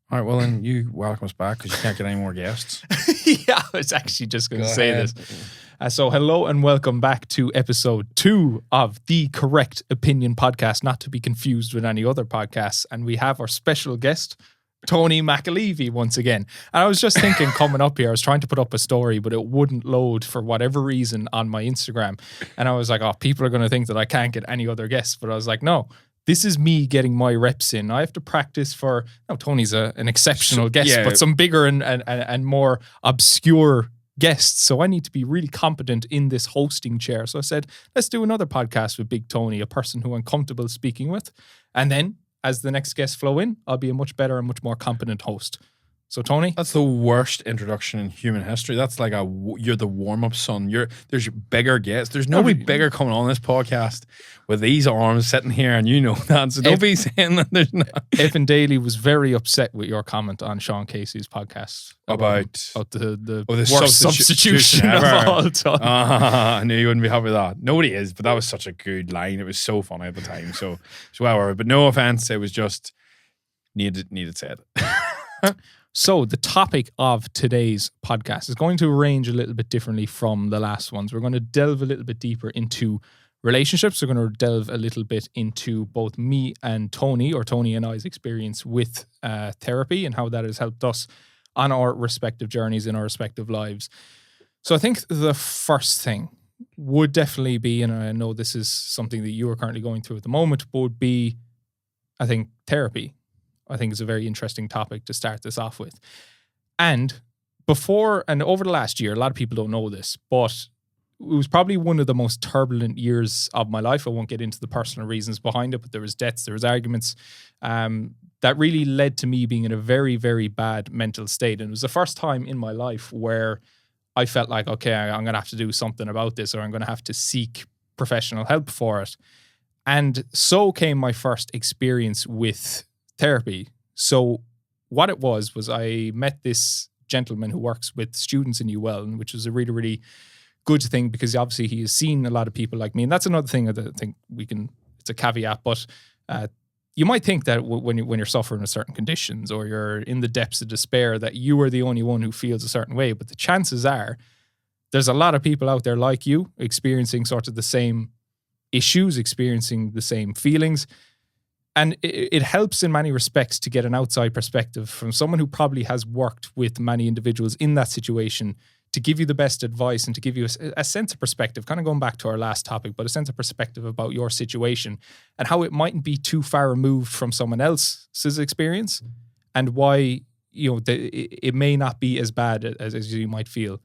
All right, well, then you welcome us back because you can't get any more guests. Yeah, I was actually just going to say this. So hello and welcome back to episode 2 of the Correct Opinion podcast, not to be confused with any other podcasts. And we have our special guest, Tony McAleavey, once again. And I was just thinking coming up here, I was trying to put up a story, but it wouldn't load for whatever reason on my Instagram. And I was like, oh, people are going to think that I can't get any other guests. But I was like, no. This is me getting my reps in. I have to practice for. Tony's an exceptional guest, but some bigger and more obscure guests. So I need to be really competent in this hosting chair. So I said, let's do another podcast with Big Tony, a person who I'm comfortable speaking with. And then as the next guests flow in, I'll be a much better and much more competent host. So Tony, that's the worst introduction in human history. That's like you're the warm up son. There's bigger guests. There's nobody bigger coming on this podcast with these arms sitting here, and you know that. So don't be saying that there's not. Evan Daly was very upset with your comment on Sean Casey's podcast about the worst substitution ever. Of all time. I knew you wouldn't be happy with that. Nobody is, but that was such a good line. It was so funny at the time. So well, but no offense, it was just needed said. So the topic of today's podcast is going to range a little bit differently from the last ones. We're going to delve a little bit deeper into relationships. We're going to delve a little bit into both me and Tony, or Tony and I's experience with therapy and how that has helped us on our respective journeys in our respective lives. So I think the first thing would definitely be, and I know this is something that you are currently going through at the moment, but would be, I think, therapy. I think it's a very interesting topic to start this off with. And over the last year, a lot of people don't know this, but it was probably one of the most turbulent years of my life. I won't get into the personal reasons behind it, but there was deaths, there was arguments that really led to me being in a very, very bad mental state. And it was the first time in my life where I felt like, okay, I'm going to have to do something about this, or I'm going to have to seek professional help for it. And so came my first experience with therapy. So what it was I met this gentleman who works with students in UL, which was a really, really good thing because obviously he has seen a lot of people like me. And that's another thing that I think it's a caveat, but you might think that when you're suffering with certain conditions or you're in the depths of despair that you are the only one who feels a certain way. But the chances are there's a lot of people out there like you experiencing sort of the same issues, experiencing the same feelings. And it helps in many respects to get an outside perspective from someone who probably has worked with many individuals in that situation to give you the best advice and to give you a sense of perspective, kind of going back to our last topic, but a sense of perspective about your situation and how it mightn't be too far removed from someone else's experience and why, it may not be as bad as you might feel.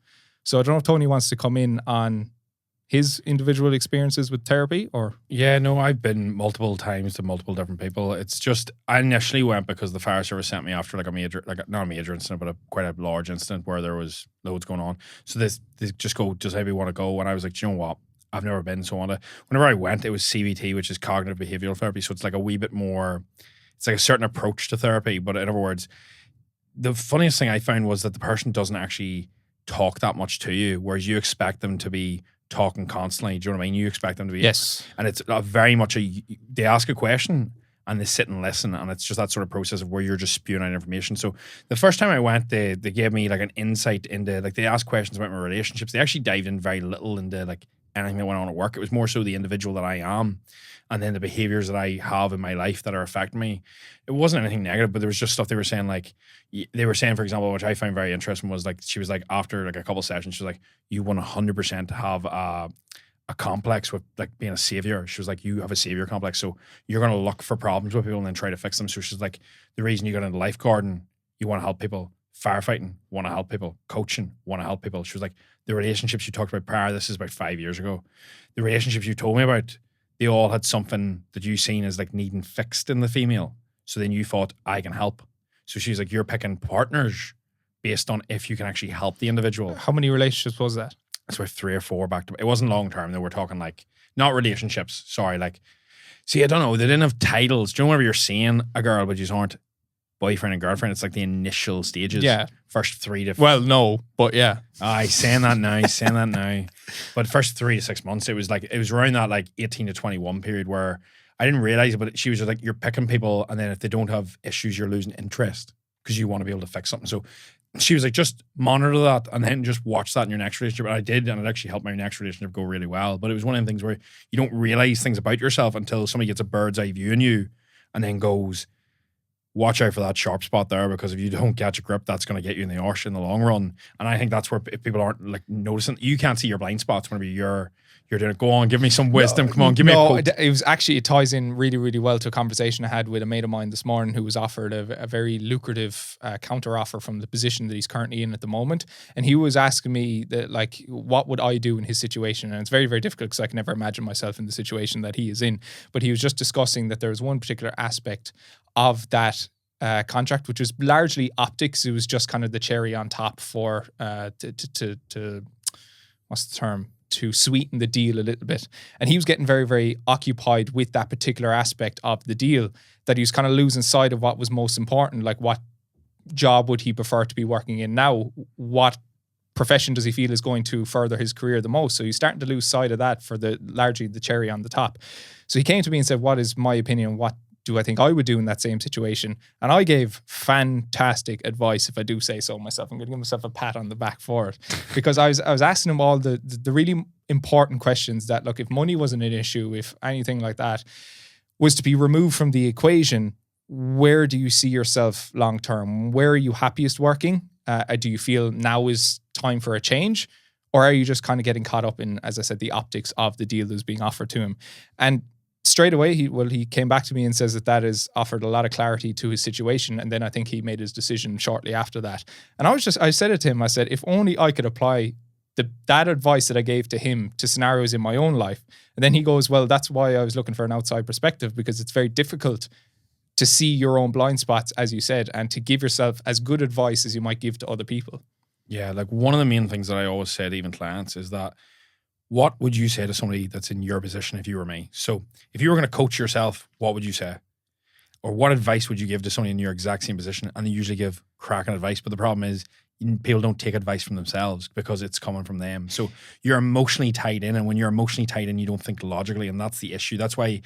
So I don't know if Tony wants to come in on his individual experiences with therapy or? Yeah, no, I've been multiple times to multiple different people. It's just, I initially went because the fire service sent me after not a major incident, but quite a large incident where there was loads going on. So they just go, does anybody want to go? And I was like, do you know what? I've never been, so whenever I went, it was CBT, which is cognitive behavioral therapy. So it's like a wee bit more, it's like a certain approach to therapy. But in other words, the funniest thing I found was that the person doesn't actually talk that much to you, whereas you expect them to be talking constantly. Do you know what I mean? You expect them to be. Yes. And it's very much they ask a question and they sit and listen. And it's just that sort of process of where you're just spewing out information. So the first time I went, they gave me like an insight into, like, they asked questions about my relationships. They actually dived in very little into like anything that went on at work. It was more so the individual that I am and then the behaviors that I have in my life that are affecting me. It wasn't anything negative, but there was just stuff they were saying, like, they were saying, for example, which I found very interesting, was like, she was like, after like a couple sessions, she was like, you want 100% to have a complex with like being a savior. She was like, you have a savior complex, so you're going to look for problems with people and then try to fix them. So she's like, the reason you got into lifeguarding, you want to help people. Firefighting, want to help people. Coaching, want to help people. She was like, the relationships you talked about prior, this is about 5 years ago, the relationships you told me about, they all had something that you seen as like needing fixed in the female. So then you thought, I can help. So she's like, you're picking partners based on if you can actually help the individual. How many relationships was that? It's about 3 or 4 back to. It wasn't long term. They were talking like, not relationships. Sorry, like, see, I don't know. They didn't have titles. Do you know whenever you're seeing a girl, but you aren't boyfriend and girlfriend? It's like the initial stages. Yeah. First 3 to. Well, no, but yeah. Saying that now. But first 3 to 6 months, it was around that like 18 to 21 period where I didn't realize it, but she was just like, you're picking people, and then if they don't have issues, you're losing interest. because you want to be able to fix something. So she was like, just monitor that and then just watch that in your next relationship. And I did, and it actually helped my next relationship go really well. But it was one of them things where you don't realize things about yourself until somebody gets a bird's eye view on you and then goes, watch out for that sharp spot there, because if you don't catch a grip, that's going to get you in the arse in the long run. And I think that's where, if people aren't like noticing, you can't see your blind spots whenever you're doing it. Go on, give me some wisdom. Come on, give me a quote. It was actually, it ties in really, really well to a conversation I had with a mate of mine this morning who was offered a very lucrative counter offer from the position that he's currently in at the moment. And he was asking me that, like, what would I do in his situation? And it's very, very difficult because I can never imagine myself in the situation that he is in. But he was just discussing that there was one particular aspect of that contract, which was largely optics. It was just kind of the cherry on top for to what's the term? To sweeten the deal a little bit. And he was getting very, very occupied with that particular aspect of the deal, that he was kind of losing sight of what was most important. Like, what job would he prefer to be working in now? What profession does he feel is going to further his career the most? So he's starting to lose sight of that for largely the cherry on the top. So he came to me and said, what is my opinion? What do I think I would do in that same situation? And I gave fantastic advice, if I do say so myself. I'm going to give myself a pat on the back for it, because I was asking him all the really important questions that, look, if money wasn't an issue, if anything like that was to be removed from the equation, where do you see yourself long term? Where are you happiest working? Do you feel now is time for a change? Or are you just kind of getting caught up in, as I said, the optics of the deal that's being offered to him? And straight away, he came back to me and says that has offered a lot of clarity to his situation. And then I think he made his decision shortly after that. And I said it to him, I said, if only I could apply that advice that I gave to him to scenarios in my own life. And then he goes, well, that's why I was looking for an outside perspective, because it's very difficult to see your own blind spots, as you said, and to give yourself as good advice as you might give to other people. Yeah, like one of the main things that I always say to even clients is that, what would you say to somebody that's in your position if you were me? So if you were going to coach yourself, what would you say? Or what advice would you give to somebody in your exact same position? And they usually give cracking advice. But the problem is people don't take advice from themselves because it's coming from them. So you're emotionally tied in. And when you're emotionally tied in, you don't think logically. And that's the issue. That's why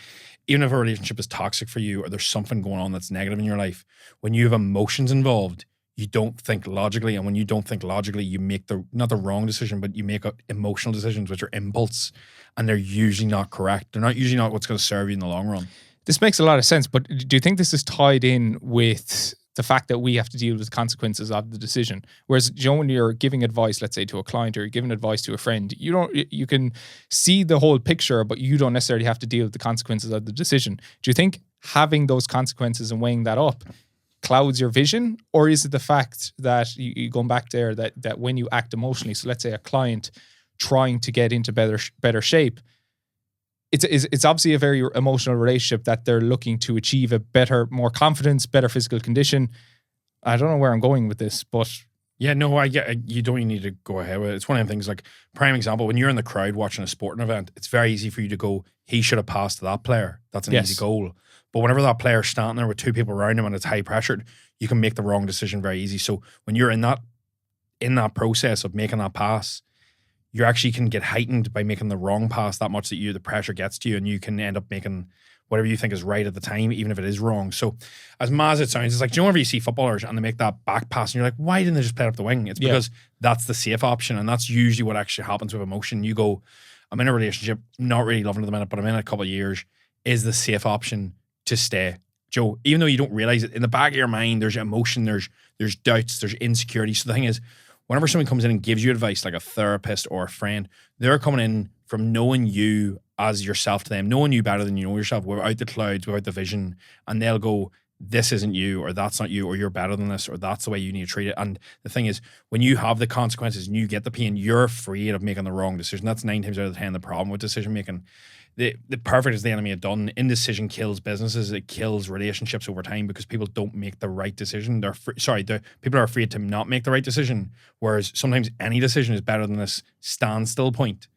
even if a relationship is toxic for you or there's something going on that's negative in your life, when you have emotions involved, you don't think logically. And when you don't think logically, you make not the wrong decision, but you make emotional decisions, which are impulse, and they're usually not correct. They're usually not what's going to serve you in the long run. This makes a lot of sense, but do you think this is tied in with the fact that we have to deal with the consequences of the decision? Whereas, when you're giving advice, let's say to a client, or you're giving advice to a friend, you can see the whole picture, but you don't necessarily have to deal with the consequences of the decision. Do you think having those consequences and weighing that up clouds your vision? Or is it the fact that you going back there, that when you act emotionally, so let's say a client trying to get into better shape, it's obviously a very emotional relationship that they're looking to achieve a better, more confidence, better physical condition. I don't know where I'm going with this, but yeah, no, I get you don't even need to go ahead with it. It's one of the things, like, prime example, when you're in the crowd watching a sporting event, it's very easy for you to go, he should have passed to that player. That's an easy goal. But whenever that player's standing there with two people around him and it's high pressured, you can make the wrong decision very easy. So when you're in that process of making that pass, you actually can get heightened by making the wrong pass that much that the pressure gets to you, and you can end up making whatever you think is right at the time, even if it is wrong. So as mad as it sounds, it's like, do you know whenever you see footballers and they make that back pass and you're like, why didn't they just play it up the wing? It's because that's the safe option, and that's usually what actually happens with emotion. You go, I'm in a relationship, not really loving it at the minute, but I'm in a couple of years. Is the safe option to stay? Joe, even though you don't realize it, in the back of your mind, there's emotion, there's doubts, there's insecurity. So the thing is, whenever someone comes in and gives you advice, like a therapist or a friend, they're coming in from knowing you as yourself to them, knowing you better than you know yourself, without the clouds, without the vision. And they'll go, this isn't you, or that's not you, or you're better than this, or that's the way you need to treat it. And the thing is, when you have the consequences and you get the pain, you're afraid of making the wrong decision. That's 9 times out of 10 the problem with decision making. The perfect is the enemy of done. Indecision kills businesses. It kills relationships over time because people don't make the right decision. People are afraid to not make the right decision. Whereas sometimes any decision is better than this standstill point,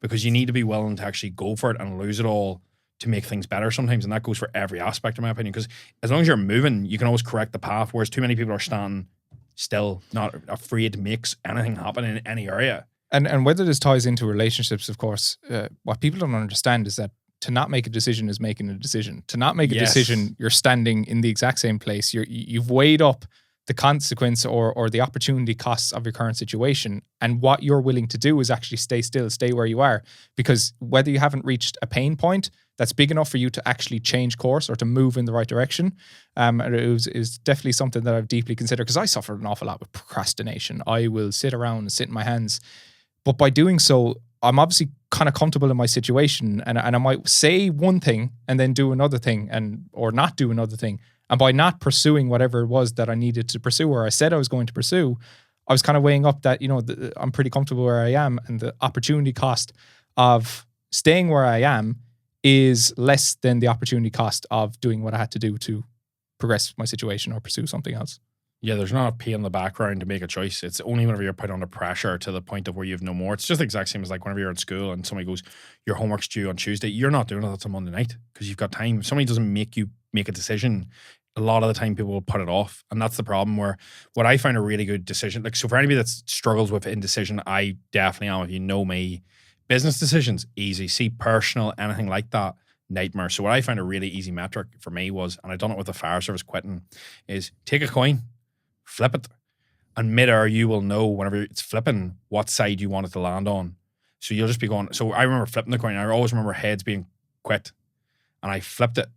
because you need to be willing to actually go for it and lose it all to make things better sometimes. And that goes for every aspect, in my opinion, because as long as you're moving, you can always correct the path. Whereas too many people are standing still, not afraid to make anything happen in any area. And whether this ties into relationships, of course, what people don't understand is that to not make a decision is making a decision. To not make a decision, you're standing in the exact same place. You've weighed up the consequence or the opportunity costs of your current situation. And what you're willing to do is actually stay still, stay where you are. Because whether you haven't reached a pain point that's big enough for you to actually change course or to move in the right direction, is definitely something that I've deeply considered, because I suffered an awful lot with procrastination. I will sit around and sit in my hands. But by doing so, I'm obviously kind of comfortable in my situation, and I might say one thing and then do another thing, or not do another thing. And by not pursuing whatever it was that I needed to pursue, or I said I was going to pursue, I was kind of weighing up that, I'm pretty comfortable where I am, and the opportunity cost of staying where I am is less than the opportunity cost of doing what I had to do to progress my situation or pursue something else. Yeah, there's not a pain in the background to make a choice. It's only whenever you're put under pressure to the point of where you have no more. It's just the exact same as like whenever you're in school and somebody goes, your homework's due on Tuesday. You're not doing it until Monday night because you've got time. If somebody doesn't make you make a decision, a lot of the time people will put it off. And that's the problem, where what I find a really good decision, like, so for anybody that struggles with indecision, I definitely am. If you know me, business decisions, easy. See, personal, anything like that, nightmare. So what I found a really easy metric for me was, and I done it with the fire service quitting, is take a coin, flip it, and mid-air you will know whenever it's flipping what side you want it to land on. So you'll just be going. So I remember flipping the coin. I always remember heads being quit, and I flipped it,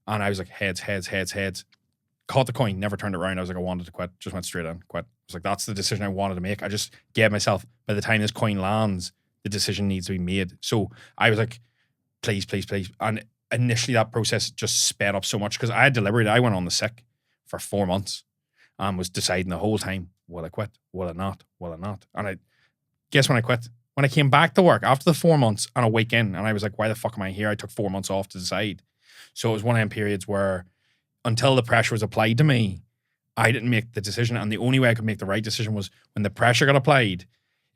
and I was like heads, heads, heads, heads. Caught the coin, never turned it around. I was like, I wanted to quit. Just went straight in, quit. I was like, that's the decision I wanted to make. I just gave myself, by the time this coin lands, the decision needs to be made. So I was like, please, please, please. And initially that process just sped up so much because I had deliberated. I went on the sick for 4 months and was deciding the whole time, will I quit? Will I not? Will I not? And I guess when I quit, when I came back to work after the 4 months and a week in, and I was like, why the fuck am I here? I took 4 months off to decide. So it was one of them periods where until the pressure was applied to me, I didn't make the decision. And the only way I could make the right decision was when the pressure got applied,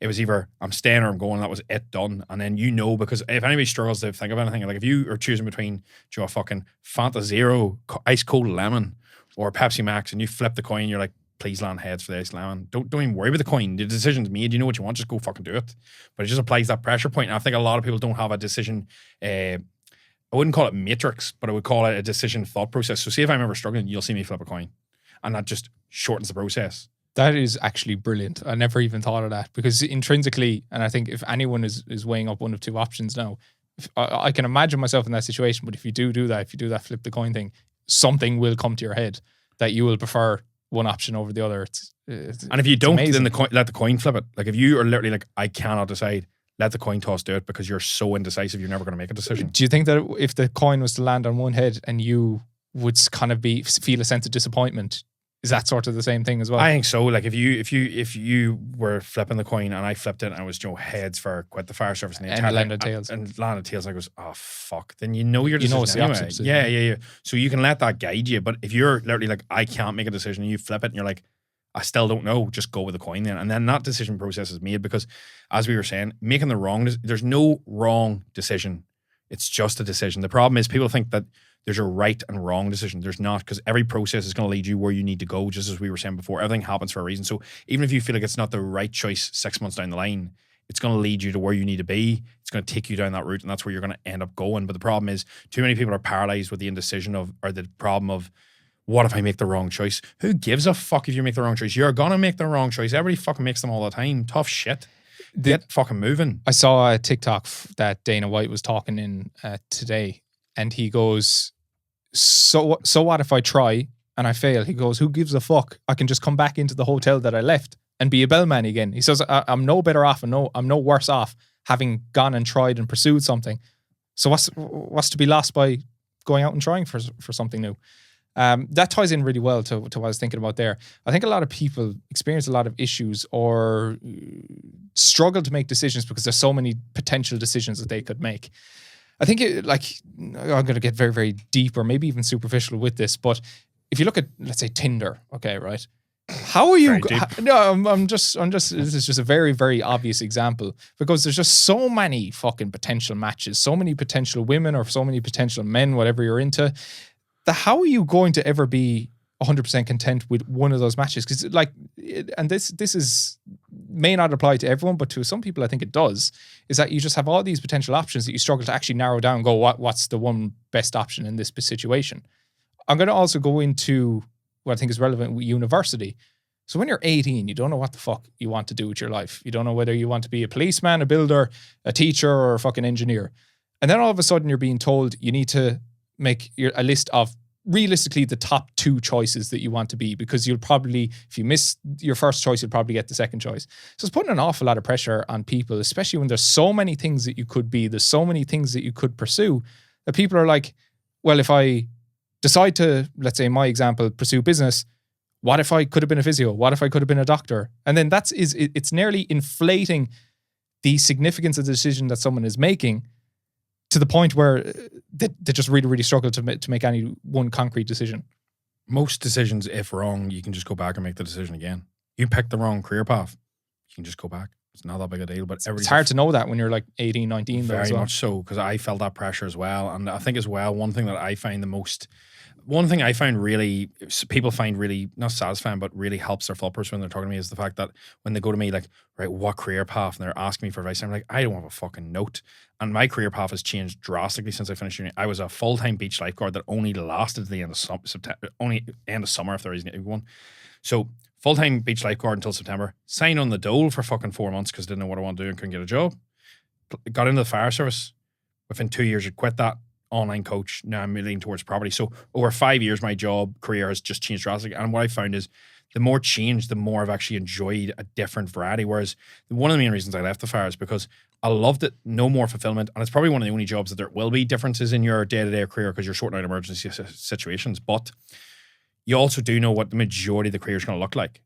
it was either I'm staying or I'm going. That was it, done. And then because if anybody struggles to think of anything, like if you are choosing between a fucking Fanta Zero, ice cold lemon, or Pepsi Max, and you flip the coin, you're like, please land heads for the ice lemon. Don't even worry about the coin. The decision's made. You know what you want. Just go fucking do it. But it just applies that pressure point. And I think a lot of people don't have a decision. I wouldn't call it matrix, but I would call it a decision thought process. So see if I'm ever struggling, you'll see me flip a coin. And that just shortens the process. That is actually brilliant. I never even thought of that, because intrinsically, and I think if anyone is weighing up one of two options now, I can imagine myself in that situation, but if you do that, flip the coin thing, something will come to your head that you will prefer one option over the other. And if you don't, then let the coin flip it. Like if you are literally like, I cannot decide, let the coin toss do it, because you're so indecisive, you're never going to make a decision. Do you think that if the coin was to land on one head and you would kind of feel a sense of disappointment, is that sort of the same thing as well? I think so. Like if you were flipping the coin and I flipped it and it was heads for quit the fire service and landed tails. And landed tails, and I goes, oh fuck. Then you know your decision it's the anyway. opposite. Yeah. So you can let that guide you. But if you're literally like, I can't make a decision, and you flip it and you're like, I still don't know, just go with the coin then. And then that decision process is made, because as we were saying, making there's no wrong decision. It's just a decision. The problem is people think that there's a right and wrong decision. There's not, because every process is going to lead you where you need to go, just as we were saying before. Everything happens for a reason. So even if you feel like it's not the right choice 6 months down the line, it's going to lead you to where you need to be. It's going to take you down that route, and that's where you're going to end up going. But the problem is too many people are paralyzed with the indecision or the problem of, what if I make the wrong choice? Who gives a fuck if you make the wrong choice? You're going to make the wrong choice. Everybody fucking makes them all the time. Tough shit. Get fucking moving. I saw a TikTok that Dana White was talking in today, and he goes, so what if I try and I fail? He goes, who gives a fuck? I can just come back into the hotel that I left and be a bellman again. He says, I'm no better off and I'm no worse off having gone and tried and pursued something. So what's to be lost by going out and trying for something new? That ties in really well to what I was thinking about there. I think a lot of people experience a lot of issues or struggle to make decisions because there's so many potential decisions that they could make. I think I'm going to get very, very deep or maybe even superficial with this, but if you look at, let's say, Tinder, okay, right? How are you? I'm just. This is just a very, very obvious example, because there's just so many fucking potential matches, so many potential women or so many potential men, whatever you're into. How are you going to ever be 100% content with one of those matches? Because this is may not apply to everyone, but to some people I think it does, is that you just have all these potential options that you struggle to actually narrow down and go, what's the one best option in this situation? I'm going to also go into what I think is relevant with university. So when you're 18, you don't know what the fuck you want to do with your life. You don't know whether you want to be a policeman, a builder, a teacher, or a fucking engineer. And then all of a sudden you're being told you need to make a list of realistically the top 2 choices that you want to be, because you'll probably, if you miss your first choice, you'll probably get the second choice. So it's putting an awful lot of pressure on people, especially when there's so many things that you could be, there's so many things that you could pursue, that people are like, well, if I decide to, let's say in my example, pursue business, what if I could have been a physio? What if I could have been a doctor? And then it's nearly inflating the significance of the decision that someone is making to the point where they just really, really struggle to make any one concrete decision. Most decisions, if wrong, you can just go back and make the decision again. You picked the wrong career path, you can just go back. It's not that big a deal. But it's hard to know that when you're like 18, 19. Very much so, because I felt that pressure as well. And I think as well, one thing I find really, people find really not satisfying, but really helps their thought process when they're talking to me, is the fact that when they go to me like, right, what career path? And they're asking me for advice. I'm like, I don't have a fucking note. And my career path has changed drastically since I finished uni. I was a full-time beach lifeguard that only lasted to the end of September, only end of summer if there isn't one. So full-time beach lifeguard until September. Signed on the dole for fucking 4 months because I didn't know what I wanted to do and couldn't get a job. Got into the fire service. Within 2 years, I quit that. Online coach. Now I'm leaning towards property. So over 5 years, my job career has just changed drastically. And what I found is the more change, the more I've actually enjoyed a different variety. Whereas one of the main reasons I left the fire is because I loved it. No more fulfillment. And it's probably one of the only jobs that there will be differences in your day-to-day career because you're sorting out emergency situations. But you also do know what the majority of the career is going to look like.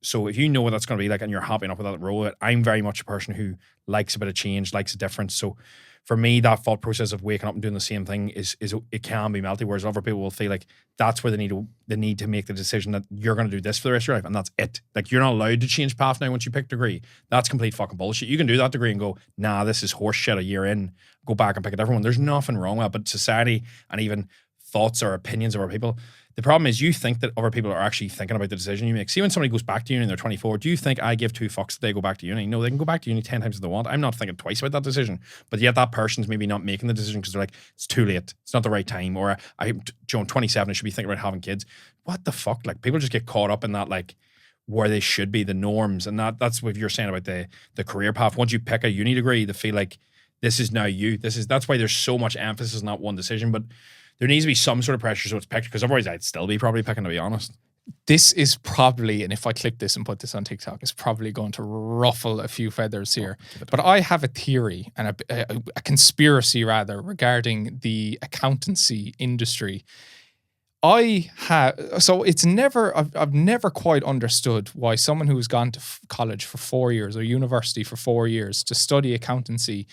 So if you know what that's going to be like and you're happy enough with that role, I'm very much a person who likes a bit of change, likes a difference. So for me, that thought process of waking up and doing the same thing is it can be melty. Whereas other people will feel like that's where they need to make the decision that you're going to do this for the rest of your life, and that's it. Like you're not allowed to change path now once you pick a degree. That's complete fucking bullshit. You can do that degree and go, nah, this is horse shit a year in. Go back and pick a different one. There's nothing wrong with it. But society and even thoughts or opinions of our people. The problem is you think that other people are actually thinking about the decision you make. See, when somebody goes back to uni and they're 24, do you think I give 2 fucks that they go back to uni? No, they can go back to uni 10 times if they want. I'm not thinking twice about that decision. But yet that person's maybe not making the decision because they're like, it's too late. It's not the right time. Or I'm 27, I should be thinking about having kids. What the fuck? Like people just get caught up in that, like where they should be, the norms. And that's what you're saying about the career path. Once you pick a uni degree, they feel like this is now you. That's why there's so much emphasis on that one decision. But there needs to be some sort of pressure so it's picked, because otherwise I'd still be probably picking, to be honest. This is probably, and if I clip this and put this on TikTok, it's probably going to ruffle a few feathers here. But I have a theory and a conspiracy rather regarding the accountancy industry. I've never quite understood why someone who has gone to college for 4 years or university for 4 years to study accountancy,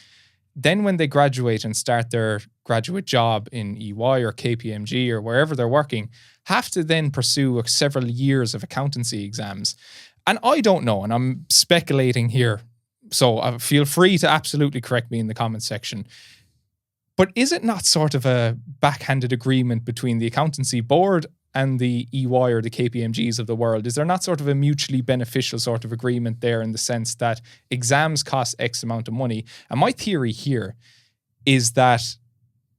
then when they graduate and start their graduate job in EY or KPMG or wherever they're working, have to then pursue several years of accountancy exams. And I don't know, and I'm speculating here, so feel free to absolutely correct me in the comments section. But is it not sort of a backhanded agreement between the accountancy board and the EY or the KPMGs of the world? Is there not sort of a mutually beneficial sort of agreement there in the sense that exams cost X amount of money? And my theory here is that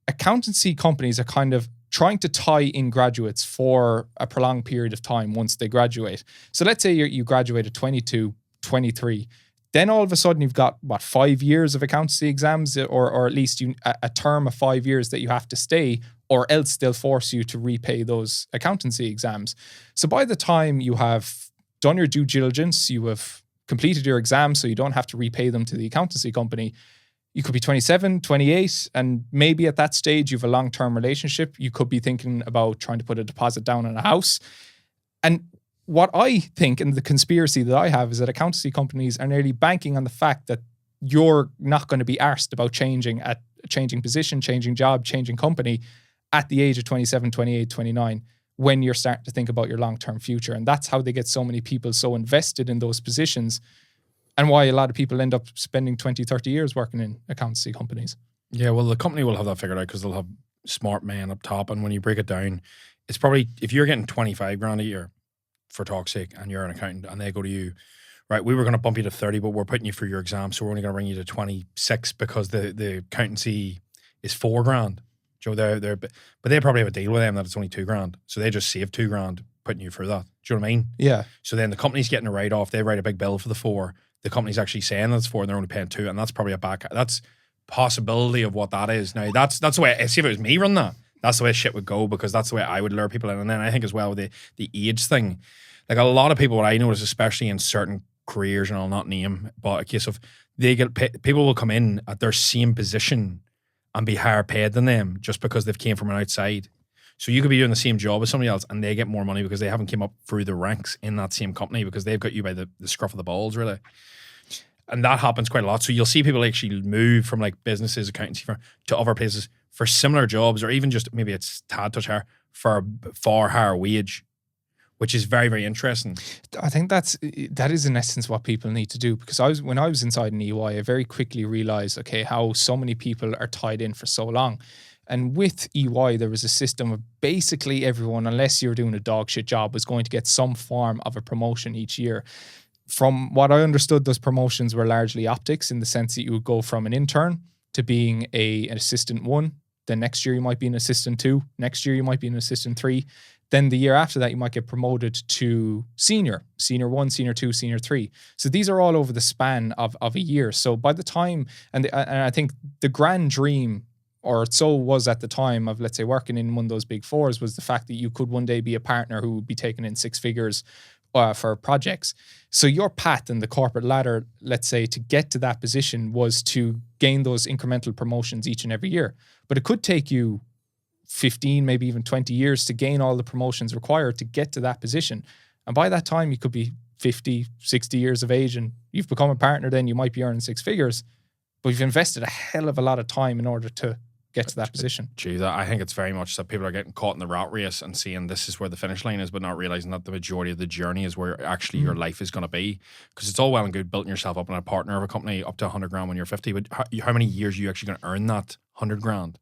accountancy companies are kind of trying to tie in graduates for a prolonged period of time once they graduate. So let's say you graduate at 22, 23. Then all of a sudden you've got, 5 years of accountancy exams or at least a term of 5 years that you have to stay, or else they'll force you to repay those accountancy exams. So by the time you have done your due diligence, you have completed your exams so you don't have to repay them to the accountancy company, you could be 27, 28, and maybe at that stage you have a long-term relationship. You could be thinking about trying to put a deposit down on a house. And what I think, and the conspiracy that I have, is that accountancy companies are nearly banking on the fact that you're not going to be arsed about changing position, changing job, changing company at the age of 27, 28, 29, when you're starting to think about your long-term future. And that's how they get so many people so invested in those positions, and why a lot of people end up spending 20, 30 years working in accountancy companies. Yeah, well, the company will have that figured out because they'll have smart men up top. And when you break it down, it's probably, if you're getting 25 grand a year, for talk's sake, and you're an accountant, and they go to you, right, we were going to bump you to 30, but we're putting you through your exam, so we're only going to bring you to 26 because the accountancy is 4 grand. Joe, but they probably have a deal with them that it's only 2 grand, so they just save 2 grand putting you through that. Do you know what I mean? Yeah. So then the company's getting a write-off. They write a big bill for the 4. The company's actually saying that's 4 and they're only paying 2. And that's probably that's possibility of what that is. Now, that's the way, see if it was me running that, that's the way shit would go, because that's the way I would lure people in. And then I think as well with the age thing, like a lot of people, what I notice, especially in certain careers, and I'll not name, but a case of people will come in at their same position and be higher paid than them just because they've came from an outside. So you could be doing the same job as somebody else and they get more money because they haven't came up through the ranks in that same company, because they've got you by the scruff of the balls, really. And that happens quite a lot. So you'll see people actually move from like businesses, accountancy firm, to other places for similar jobs, or even just maybe it's tad touch higher for a far higher wage, which is very, very interesting. I think that is in essence what people need to do, because when I was inside an EY, I very quickly realized, okay, how so many people are tied in for so long. And with EY, there was a system of basically everyone, unless you're doing a dog shit job, was going to get some form of a promotion each year. From what I understood, those promotions were largely optics, in the sense that you would go from an intern to being an assistant 1. Then next year you might be an assistant 2. Next year you might be an assistant 3. Then the year after that, you might get promoted to senior 1, senior 2, senior 3. So these are all over the span of a year. So by the time, and I think the grand dream, or so was at the time of, let's say, working in one of those big 4s, was the fact that you could one day be a partner who would be taking in 6 figures for projects. So your path in the corporate ladder, let's say, to get to that position was to gain those incremental promotions each and every year. But it could take you 15, maybe even 20 years to gain all the promotions required to get to that position. And by that time, you could be 50, 60 years of age and you've become a partner, then you might be earning 6 figures, but you've invested a hell of a lot of time in order to get to that position. Geez, I think it's very much that people are getting caught in the rat race and seeing this is where the finish line is, but not realizing that the majority of the journey is where actually your life is going to be. Because it's all well and good building yourself up in a partner of a company up to 100 grand when you're 50, but how many years are you actually going to earn that 100 grand?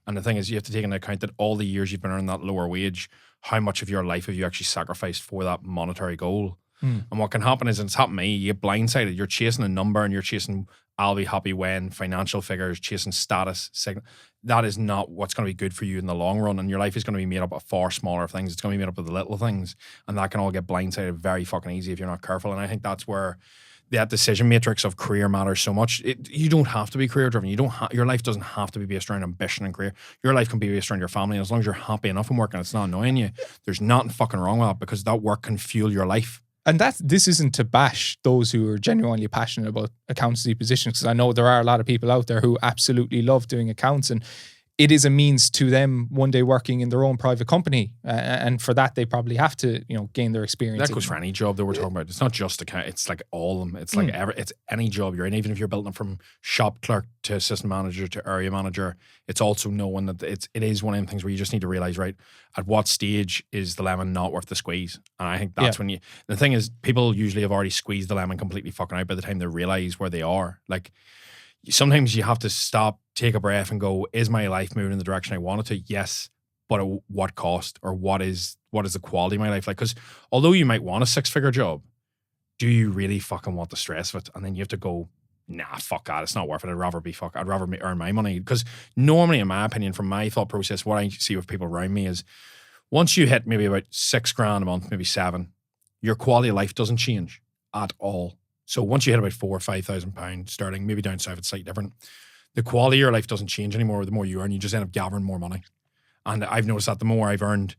And the thing is, you have to take into account that all the years you've been earning that lower wage, how much of your life have you actually sacrificed for that monetary goal? And what can happen is, and it's happened to me, you get blindsided. You're chasing a number and you're chasing, I'll be happy when, financial figures, chasing status, signal. That is not what's going to be good for you in the long run. And your life is going to be made up of far smaller things. It's going to be made up of the little things. And that can all get blindsided very fucking easy if you're not careful. And I think that's where that decision matrix of career matters so much. You don't have to be career driven. Your life doesn't have to be based around ambition and career. Your life can be based around your family. And as long as you're happy enough in work and it's not annoying you, there's nothing fucking wrong with that, because that work can fuel your life. And this isn't to bash those who are genuinely passionate about accountancy positions, because I know there are a lot of people out there who absolutely love doing accounts, and it is a means to them one day working in their own private company. And for that, they probably have to, gain their experience. That goes for any job that we're talking about. It's not just account. It's like all of them. It's like it's any job you're in, even if you're building from shop clerk to assistant manager to area manager. It's also knowing that it is one of them things where you just need to realize, right, at what stage is the lemon not worth the squeeze? And I think that's when the thing is, people usually have already squeezed the lemon completely fucking out by the time they realize where they are. Like, sometimes you have to stop, take a breath and go, is my life moving in the direction I want it to? Yes. But at what cost? Or what is the quality of my life like? Because although you might want a 6-figure job, do you really fucking want the stress of it? And then you have to go, nah, fuck that. It's not worth it. I'd rather earn my money. Because normally, in my opinion, from my thought process, what I see with people around me is, once you hit maybe about 6 grand a month, maybe 7, your quality of life doesn't change at all. So once you hit about £4,000 or £5,000 sterling, maybe down south it's slightly different, the quality of your life doesn't change anymore. The more you earn, you just end up gathering more money. And I've noticed that the more I've earned,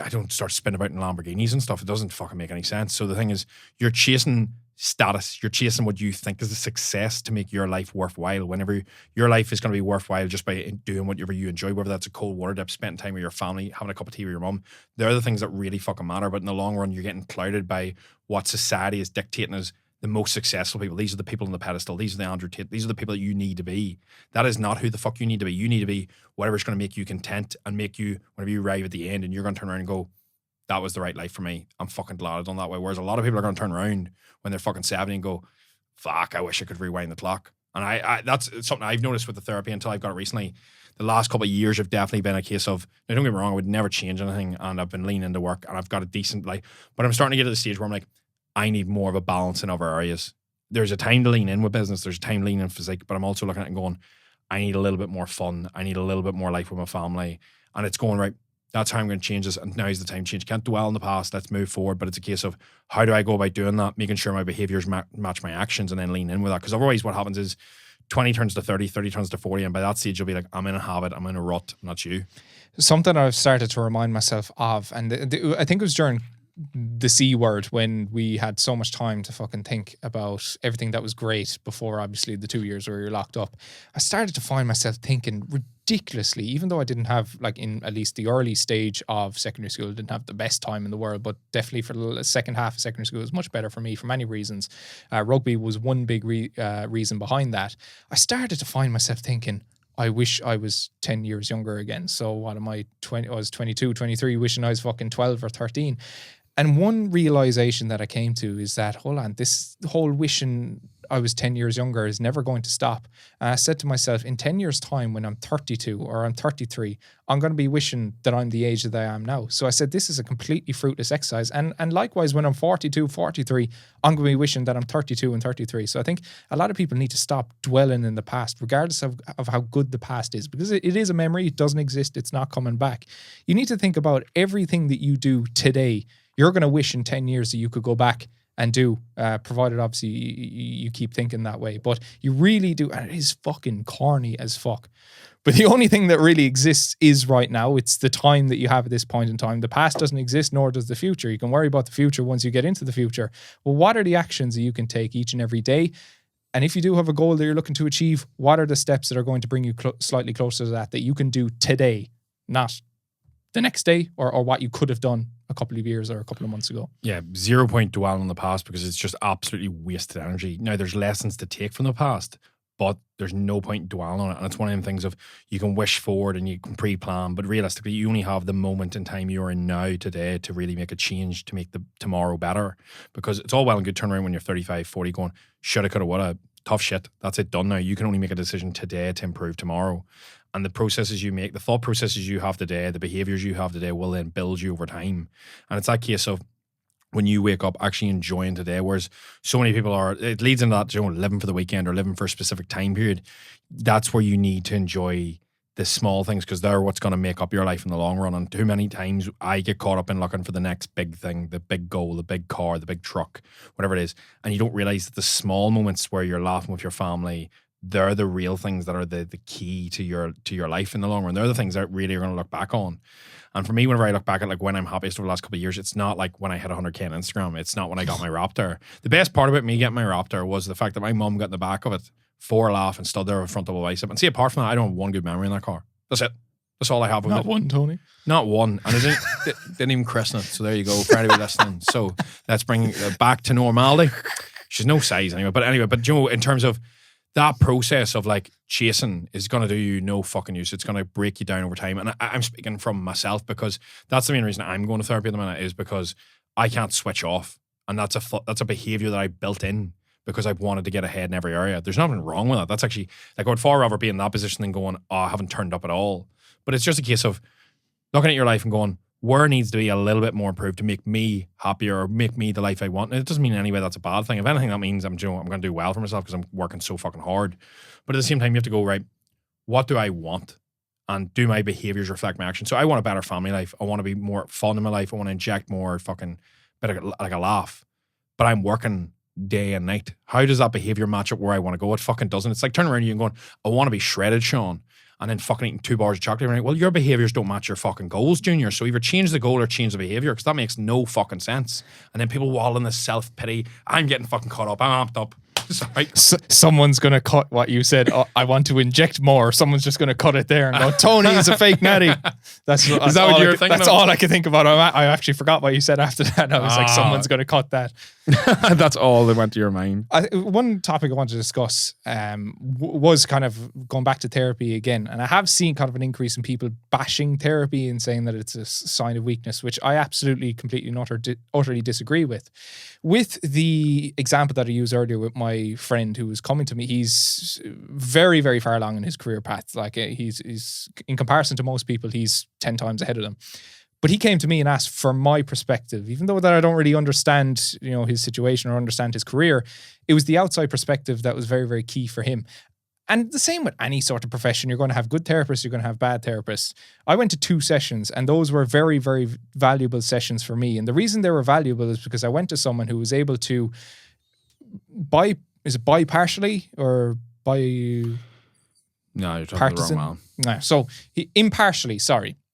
I don't start spinning about in Lamborghinis and stuff. It doesn't fucking make any sense. So the thing is, you're chasing status. You're chasing what you think is a success to make your life worthwhile. Whenever your life is going to be worthwhile just by doing whatever you enjoy, whether that's a cold water dip, spending time with your family, having a cup of tea with your mum, they're the things that really fucking matter. But in the long run, you're getting clouded by what society is dictating as the most successful people. These are the people on the pedestal. These are the Andrew Tate. These are the people that you need to be. That is not who the fuck you need to be. You need to be whatever's going to make you content and make you, whenever you arrive at the end and you're going to turn around and go, that was the right life for me. I'm fucking glad I've done that way. Whereas a lot of people are going to turn around when they're fucking 70 and go, fuck, I wish I could rewind the clock. And I that's something I've noticed with the therapy until I've got it recently. The last couple of years have definitely been a case of, now don't get me wrong, I would never change anything, and I've been leaning into work and I've got a decent life, but I'm starting to get to the stage where I'm like, I need more of a balance in other areas. There's a time to lean in with business. There's a time to lean in physique, but I'm also looking at it and going, I need a little bit more fun. I need a little bit more life with my family. And it's going, right, That's how I'm going to change this. And now's the time to change. Can't dwell on the past. Let's move forward. But it's a case of how do I go about doing that? Making sure my behaviors match my actions and then lean in with that. Because otherwise what happens is 20 turns to 30, 30 turns to 40. And by that stage, you'll be like, I'm in a habit. I'm in a rut. Not you. Something I've started to remind myself of, and I think it was during the C word when we had so much time to fucking think about everything that was great before obviously the 2 years where you're locked up. I started to find myself thinking ridiculously, even though I didn't have, like, in at least the early stage of secondary school, didn't have the best time in the world, but definitely for the second half of secondary school it was much better for me for many reasons. Rugby was one big reason behind that. I started to find myself thinking, I wish I was 10 years younger again. So what am I, 20? I was 22, 23, wishing I was fucking 12 or 13. And one realization that I came to is that, hold on, this whole wishing I was 10 years younger is never going to stop. And I said to myself, in 10 years' time, when I'm 32 or I'm 33, I'm going to be wishing that I'm the age that I am now. So I said, this is a completely fruitless exercise. And likewise, when I'm 42, 43, I'm going to be wishing that I'm 32 and 33. So I think a lot of people need to stop dwelling in the past, regardless of how good the past is, because it is a memory. It doesn't exist. It's not coming back. You need to think about everything that you do today. You're going to wish in 10 years that you could go back and do, provided obviously you keep thinking that way. But you really do, and it is fucking corny as fuck. But the only thing that really exists is right now. It's the time that you have at this point in time. The past doesn't exist, nor does the future. You can worry about the future once you get into the future. Well, what are the actions that you can take each and every day? And if you do have a goal that you're looking to achieve, what are the steps that are going to bring you slightly closer to that you can do today, not the next day or what you could have done a couple of years or a couple of months ago? Yeah, 0 point dwell on the past because it's just absolutely wasted energy. Now, there's lessons to take from the past, but there's no point dwelling on it. And it's one of them things of you can wish forward and you can pre-plan, but realistically, you only have the moment in time you're in now today to really make a change to make the tomorrow better. Because it's all well and good turn around when you're 35, 40 going, shoulda, coulda, woulda, tough shit. That's it, done now. You can only make a decision today to improve tomorrow. And the processes you make, the thought processes you have today, the behaviors you have today will then build you over time. And it's that case of when you wake up actually enjoying today, whereas so many people are, it leads into that, living for the weekend or living for a specific time period. That's where you need to enjoy the small things because they're what's going to make up your life in the long run. And too many times I get caught up in looking for the next big thing, the big goal, the big car, the big truck, whatever it is. And you don't realize that the small moments where you're laughing with your family, they're the real things that are the key to your life in the long run. They're the things that really are going to look back on. And for me, whenever I look back at like when I'm happiest over the last couple of years, it's not like when I hit 100K on Instagram. It's not when I got my Raptor. The best part about me getting my Raptor was the fact that my mum got in the back of it for a laugh and stood there in front of a bicep. And see, apart from that, I don't have one good memory in that car. That's it. That's all I have of Not it. one, Tony. Not one. And I didn't even christen it. So there you go, for anybody listening. So let's bring it back to normality. She's no size anyway. But anyway, but in terms of that process of like chasing is going to do you no fucking use. It's going to break you down over time. And I'm speaking from myself because that's the main reason I'm going to therapy at the minute is because I can't switch off. And that's a behavior that I built in because I wanted to get ahead in every area. There's nothing wrong with that. That's actually, like, I would far rather be in that position than going, oh, I haven't turned up at all. But it's just a case of looking at your life and going, where needs to be a little bit more improved to make me happier or make me the life I want. And it doesn't mean anyway that's a bad thing. If anything, that means I'm going to do well for myself because I'm working so fucking hard. But at the same time, you have to go, right, what do I want? And do my behaviors reflect my actions? So I want a better family life. I want to be more fun in my life. I want to inject more fucking bit of like a laugh. But I'm working day and night. How does that behavior match up where I want to go? It fucking doesn't. It's like turning around to you and going, I want to be shredded, Sean. And then fucking eating 2 bars of chocolate every night. Well, your behaviors don't match your fucking goals, Junior. So either change the goal or change the behavior because that makes no fucking sense. And then people wall in this self-pity. I'm getting fucking caught up. I'm amped up. Sorry. Someone's going to cut what you said. Oh, I want to inject more. Someone's just going to cut it there and go, Tony is a fake natty. That's what you're thinking? That's all I can think about. I actually forgot what you said after that. I was like, someone's going to cut that. That's all that went to your mind. One topic I wanted to discuss was kind of going back to therapy again. And I have seen kind of an increase in people bashing therapy and saying that it's a sign of weakness, which I absolutely, completely, and utterly disagree with. With the example that I used earlier with my friend who was coming to me, he's very, very far along in his career path. Like he's in comparison to most people, he's 10 times ahead of them. But he came to me and asked for my perspective, even though that I don't really understand, his situation or understand his career. It was the outside perspective that was very, very key for him. And the same with any sort of profession. You're going to have good therapists, you're going to have bad therapists. I went to 2 sessions and those were very, very valuable sessions for me. And the reason they were valuable is because I went to someone who was able to bipartially or by No, you're talking partisan? the wrong No. So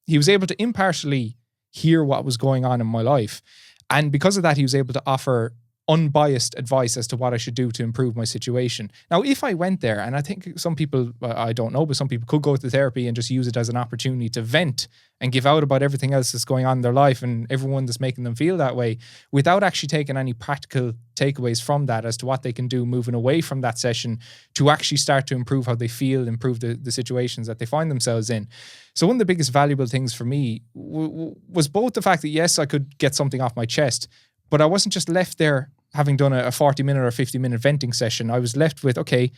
he was able to impartially hear what was going on in my life. And because of that, he was able to offer unbiased advice as to what I should do to improve my situation. Now, if I went there, and I think some people, I don't know, but some people could go to therapy and just use it as an opportunity to vent and give out about everything else that's going on in their life and everyone that's making them feel that way without actually taking any practical takeaways from that as to what they can do moving away from that session to actually start to improve how they feel, improve the situations that they find themselves in. So one of the biggest valuable things for me was both the fact that, yes, I could get something off my chest, but I wasn't just left there having done a 40-minute or 50-minute venting session. I was left with, okay,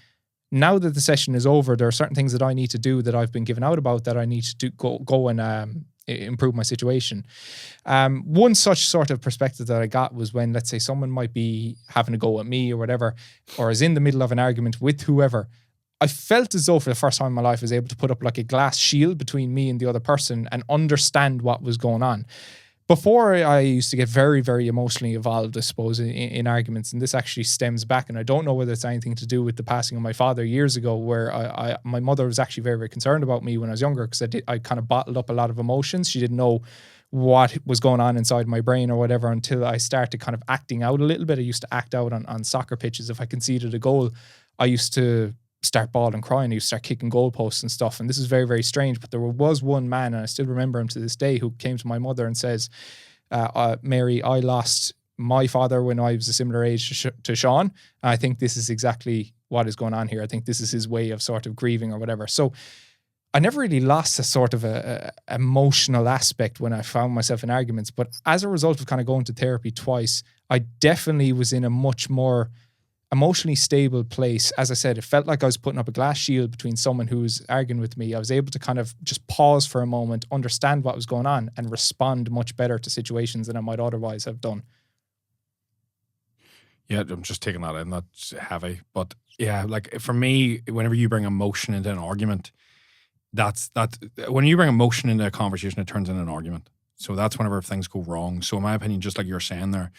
now that the session is over, there are certain things that I need to do that I've been given out about that I need to go and improve my situation. One such sort of perspective that I got was when, let's say, someone might be having a go at me or whatever, or is in the middle of an argument with whoever. I felt as though for the first time in my life I was able to put up like a glass shield between me and the other person and understand what was going on. Before, I used to get very, very emotionally involved, I suppose, in arguments. And this actually stems back, and I don't know whether it's anything to do with the passing of my father years ago, where my mother was actually very, very concerned about me when I was younger because I kind of bottled up a lot of emotions. She didn't know what was going on inside my brain or whatever until I started kind of acting out a little bit. I used to act out on soccer pitches. If I conceded a goal, I used to start bawling, crying. I used to start kicking goalposts and stuff. And this is very, very strange. But there was one man, and I still remember him to this day, who came to my mother and says, Mary, I lost my father when I was a similar age to Sean. And I think this is exactly what is going on here. I think this is his way of sort of grieving or whatever. So I never really lost a sort of a emotional aspect when I found myself in arguments. But as a result of kind of going to therapy twice, I definitely was in a much more emotionally stable place. As I said, it felt like I was putting up a glass shield between someone who was arguing with me. I was able to kind of just pause for a moment, understand what was going on, and respond much better to situations than I might otherwise have done. Yeah, I'm just taking that in. That's heavy. But yeah, like for me, whenever you bring emotion into an argument, when you bring emotion into a conversation, it turns into an argument. So that's whenever things go wrong. So in my opinion, just like you're saying there,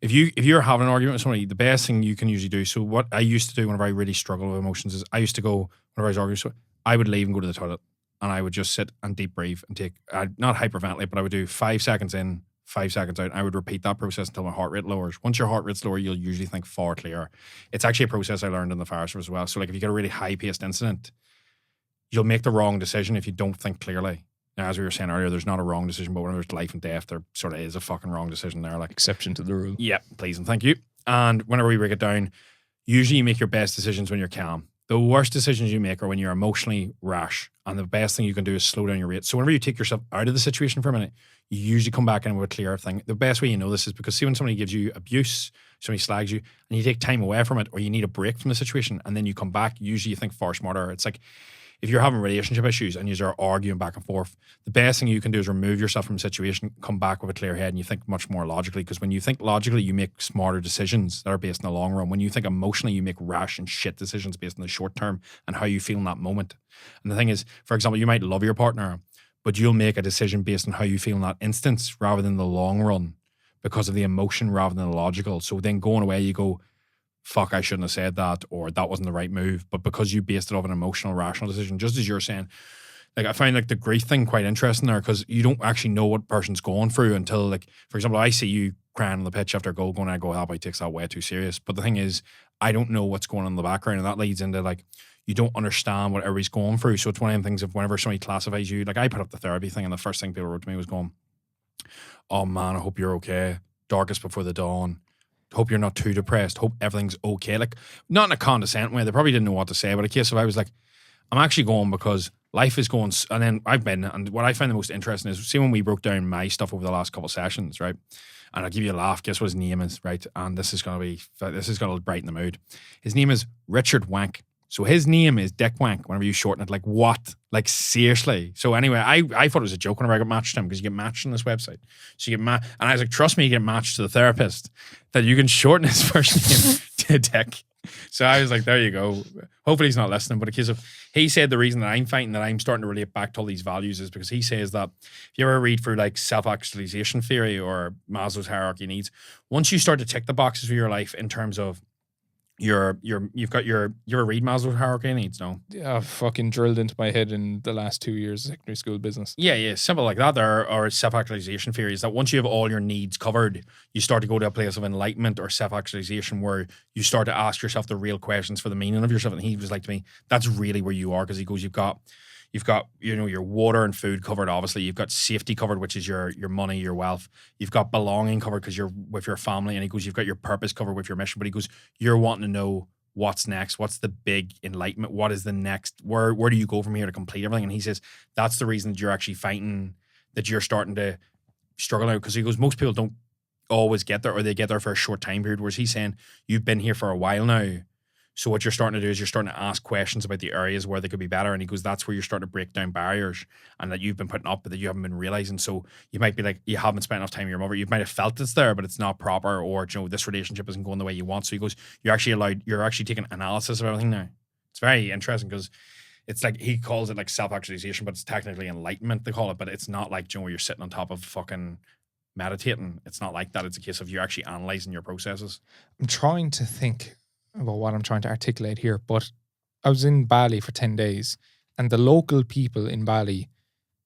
if you're having an argument with somebody, the best thing you can usually do. So what I used to do whenever I really struggle with emotions is I used to go, whenever I was arguing, so I would leave and go to the toilet, and I would just sit and deep breathe and take, not hyperventilate, but I would do 5 seconds in, 5 seconds out. I would repeat that process until my heart rate lowers. Once your heart rate's lower, you'll usually think far clearer. It's actually a process I learned in the fire service as well. So like if you get a really high-paced incident, you'll make the wrong decision if you don't think clearly. Now, as we were saying earlier, there's not a wrong decision, but whenever it's life and death, there sort of is a fucking wrong decision there. Like Exception to the rule. Yeah, please and thank you. And whenever we break it down, usually you make your best decisions when you're calm. The worst decisions you make are when you're emotionally rash. And the best thing you can do is slow down your rate. So whenever you take yourself out of the situation for a minute, you usually come back in with a clearer thing. The best way you know this is because see when somebody gives you abuse, somebody slags you, and you take time away from it, or you need a break from the situation, and then you come back, usually you think far smarter. It's like, if you're having relationship issues and you're arguing back and forth, the best thing you can do is remove yourself from the situation, come back with a clear head, and you think much more logically. Because when you think logically, you make smarter decisions that are based in the long run. When you think emotionally, you make rash and shit decisions based in the short term and how you feel in that moment. And the thing is, for example, you might love your partner, but you'll make a decision based on how you feel in that instance rather than the long run because of the emotion rather than the logical. So then going away, you go, fuck, I shouldn't have said that, or that wasn't the right move. But because you based it off an emotional, rational decision, just as you're saying, like I find like the grief thing quite interesting there because you don't actually know what person's going through until, like, for example, I see you crying on the pitch after a goal going, I go, that boy takes that way too serious. But the thing is, I don't know what's going on in the background, and that leads into like, you don't understand what everybody's going through. So it's one of the things of whenever somebody classifies you, like I put up the therapy thing, and the first thing people wrote to me was going, oh man, I hope you're okay. Darkest before the dawn. Hope you're not too depressed. Hope everything's okay. Like, not in a condescending way. They probably didn't know what to say, but a case of I was like, I'm actually going because life is going. And then I've been, and what I find the most interesting is, see when we broke down my stuff over the last couple of sessions, right? And I'll give you a laugh. Guess what his name is, right? And this is going to brighten the mood. His name is Richard Wank. So his name is Dick Wank whenever you shorten it. Like, what? Like, seriously? So anyway, I thought it was a joke whenever I got matched to him because you get matched on this website. So you get and I was like, trust me, you get matched to the therapist that you can shorten his first name to Dick. So I was like, there you go. Hopefully he's not listening. But in case of, he said the reason that I'm fighting, that I'm starting to relate back to all these values, is because he says that if you ever read through like self-actualization theory or Maslow's hierarchy of needs, once you start to tick the boxes for your life in terms of you ever read Maslow's hierarchy of needs? No. Yeah, fucking drilled into my head in the last 2 years of secondary school business. Yeah, simple like that. There are self-actualization theories that once you have all your needs covered, you start to go to a place of enlightenment or self-actualization where you start to ask yourself the real questions for the meaning of yourself. And he was like to me, that's really where you are, because he goes, you've got your water and food covered. Obviously, you've got safety covered, which is your money, your wealth. You've got belonging covered because you're with your family. And he goes, you've got your purpose covered with your mission. But he goes, you're wanting to know what's next. What's the big enlightenment? What is the next? Where do you go from here to complete everything? And he says that's the reason that you're actually fighting, that you're starting to struggle now. Because he goes, most people don't always get there, or they get there for a short time period. Whereas he's saying you've been here for a while now. So what you're starting to do is you're starting to ask questions about the areas where they could be better. And he goes, that's where you're starting to break down barriers and that you've been putting up, but that you haven't been realizing. So you might be like, you haven't spent enough time with your mother. You might have felt it's there, but it's not proper, or, this relationship isn't going the way you want. So he goes, you're actually taking analysis of everything now. It's very interesting because it's like, he calls it like self-actualization, but it's technically enlightenment, they call it. But it's not like, where you're sitting on top of fucking meditating. It's not like that. It's a case of you're actually analyzing your processes. I'm trying to think about what I'm trying to articulate here, but I was in Bali for 10 days and the local people in Bali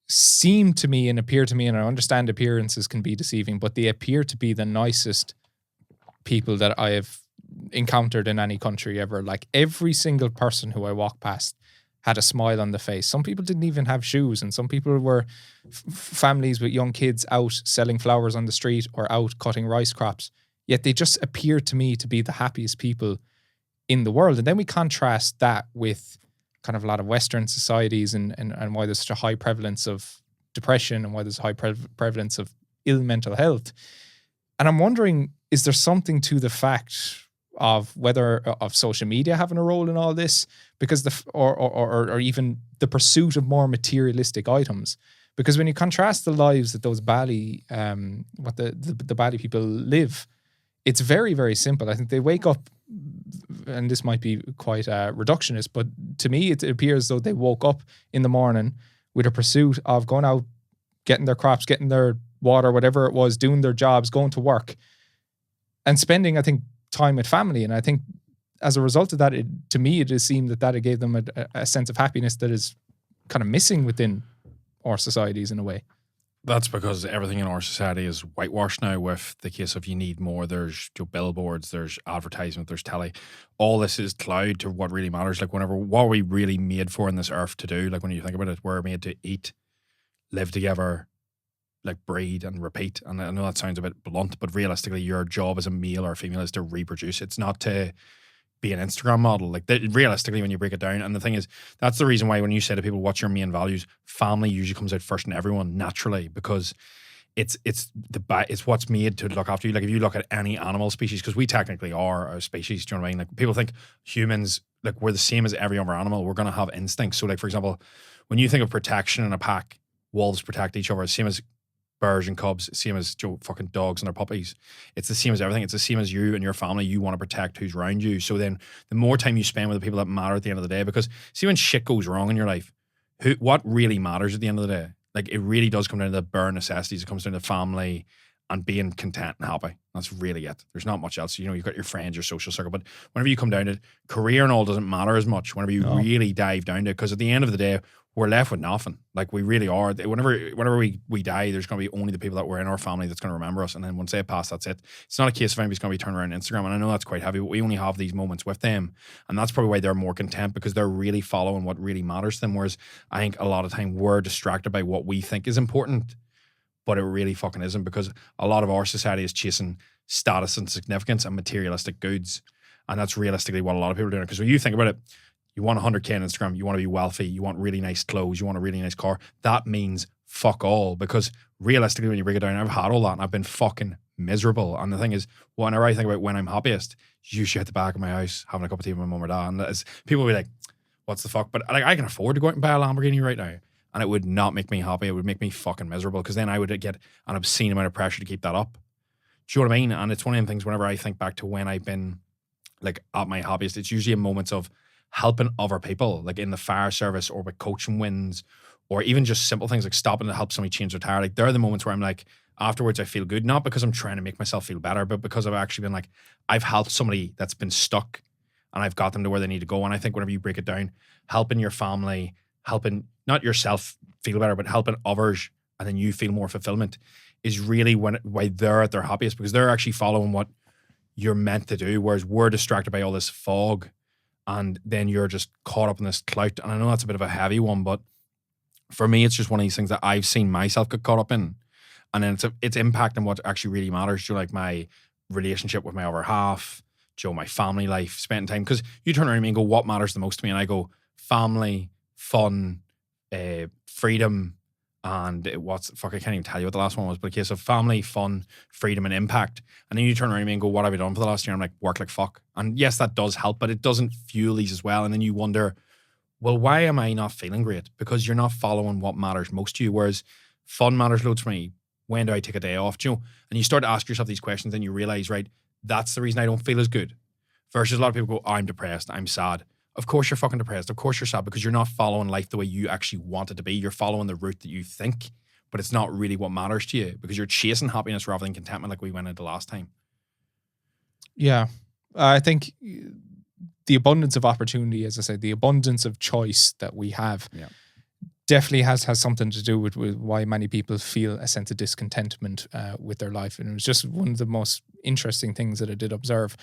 seem to me and appear to me, and I understand appearances can be deceiving, but they appear to be the nicest people that I have encountered in any country ever. Like every single person who I walked past had a smile on the face. Some people didn't even have shoes, and some people were families with young kids out selling flowers on the street or out cutting rice crops. Yet they just appeared to me to be the happiest people in the world. And then we contrast that with kind of a lot of Western societies and why there's such a high prevalence of depression and why there's a high prevalence of ill mental health. And I'm wondering, is there something to the fact of whether of social media having a role in all this? Because or even the pursuit of more materialistic items. Because when you contrast the lives that those Bali, what the Bali people live, it's very, very simple. I think they wake up, and this might be quite reductionist, but to me it appears though they woke up in the morning with a pursuit of going out, getting their crops, getting their water, whatever it was, doing their jobs, going to work, and spending, I think, time with family. And I think as a result of that, to me, it has seemed that it gave them a sense of happiness that is kind of missing within our societies in a way. That's because everything in our society is whitewashed now with the case of you need more. There's billboards, there's advertisement, there's telly. All this is cloud to what really matters. Like what are we really made for in this earth to do? Like when you think about it, we're made to eat, live together, like breed and repeat. And I know that sounds a bit blunt, but realistically your job as a male or a female is to reproduce. It's not to be an Instagram model. Like realistically, when you break it down, and the thing is, that's the reason why when you say to people, what's your main values? Family usually comes out first in everyone naturally, because it's what's made to look after you. Like if you look at any animal species, because we technically are a species, do you know what I mean? Like people think humans, like we're the same as every other animal. We're going to have instincts. So like, for example, when you think of protection in a pack, wolves protect each other, same as bears and cubs, same as fucking dogs and their puppies. It's the same as everything. It's the same as you and your family. You want to protect who's around you. So then the more time you spend with the people that matter at the end of the day, because see when shit goes wrong in your life, what really matters at the end of the day? Like it really does come down to the bare necessities. It comes down to family and being content and happy. That's really it. There's not much else. You've got your friends, your social circle, but whenever you come down to it, career and all doesn't matter as much whenever you really dive down to it, because at the end of the day, we're left with nothing. Like we really are. Whenever we die, there's going to be only the people that were in our family that's going to remember us. And then once they pass, that's it. It's not a case of anybody's going to be turning around Instagram. And I know that's quite heavy, but we only have these moments with them. And that's probably why they're more content, because they're really following what really matters to them. Whereas I think a lot of time we're distracted by what we think is important, but it really fucking isn't, because a lot of our society is chasing status and significance and materialistic goods. And that's realistically what a lot of people are doing. Because when you think about it, you want 100K on Instagram, you want to be wealthy, you want really nice clothes, you want a really nice car. That means fuck all, because realistically, when you break it down, I've had all that and I've been fucking miserable. And the thing is, whenever I think about when I'm happiest, it's usually at the back of my house, having a cup of tea with my mum or dad. And people will be like, what's the fuck? But like, I can afford to go out and buy a Lamborghini right now, and it would not make me happy. It would make me fucking miserable, because then I would get an obscene amount of pressure to keep that up. Do you know what I mean? And it's one of them things, whenever I think back to when I've been like at my happiest, it's usually in moments of helping other people, like in the fire service or with coaching wins, or even just simple things like stopping to help somebody change their tire. Like, they're the moments where I'm like, afterwards I feel good, not because I'm trying to make myself feel better, but because I've actually been like, I've helped somebody that's been stuck and I've got them to where they need to go. And I think whenever you break it down, helping your family, helping not yourself feel better, but helping others, and then you feel more fulfillment, is really why they're at their happiest, because they're actually following what you're meant to do, whereas we're distracted by all this fog, and then you're just caught up in this clout. And I know that's a bit of a heavy one, but for me, it's just one of these things that I've seen myself get caught up in, and then it's impacting what actually really matters. You know, like my relationship with my other half, Joe, my family life, spending time. Because you turn around to me and go, what matters the most to me? And I go, family, fun, freedom, and I can't even tell you what the last one was, but a case of family, fun, freedom, and impact. And then you turn around to me and go, what have I done for the last year? I'm like, work like fuck. And yes, that does help, but it doesn't fuel these as well. And then you wonder, well, why am I not feeling great? Because you're not following what matters most to you. Whereas fun matters loads for me. When do I take a day off? You know? And you start to ask yourself these questions, and you realize, right, that's the reason I don't feel as good. Versus a lot of people go, oh, I'm depressed, I'm sad. Of course you're fucking depressed. Of course you're sad, because you're not following life the way you actually want it to be. You're following the route that you think, but it's not really what matters to you, because you're chasing happiness rather than contentment, like we went into last time. Yeah. I think the abundance of opportunity, as I said, the abundance of choice that we have definitely has something to do with why many people feel a sense of discontentment with their life. And it was just one of the most interesting things that I did observe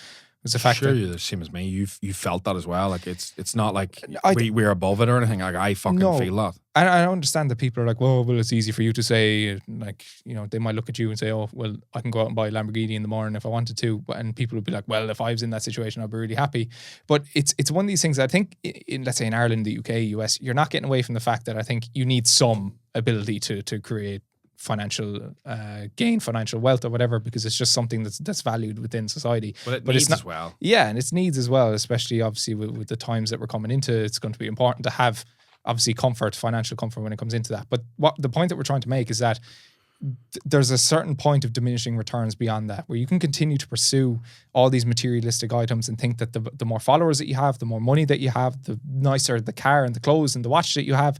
was the fact sure, that you're the same as me. You felt that as well. Like it's not like we're above it or anything. Like I fucking feel that. I understand that people are like, well, it's easy for you to say, like, you know, they might look at you and say, oh, well, I can go out and buy a Lamborghini in the morning if I wanted to. And people would be like, well, if I was in that situation, I'd be really happy. But it's one of these things that I think in, let's say in Ireland, the UK, US, you're not getting away from the fact that I think you need some ability to create financial gain, financial wealth or whatever, because it's just something that's valued within society. But needs it's not, as well. Yeah, and it's needs as well, especially obviously with the times that we're coming into. It's going to be important to have obviously financial comfort when it comes into that. But what the point that we're trying to make is that there's a certain point of diminishing returns beyond that, where you can continue to pursue all these materialistic items and think that the more followers that you have, the more money that you have, the nicer the car and the clothes and the watch that you have,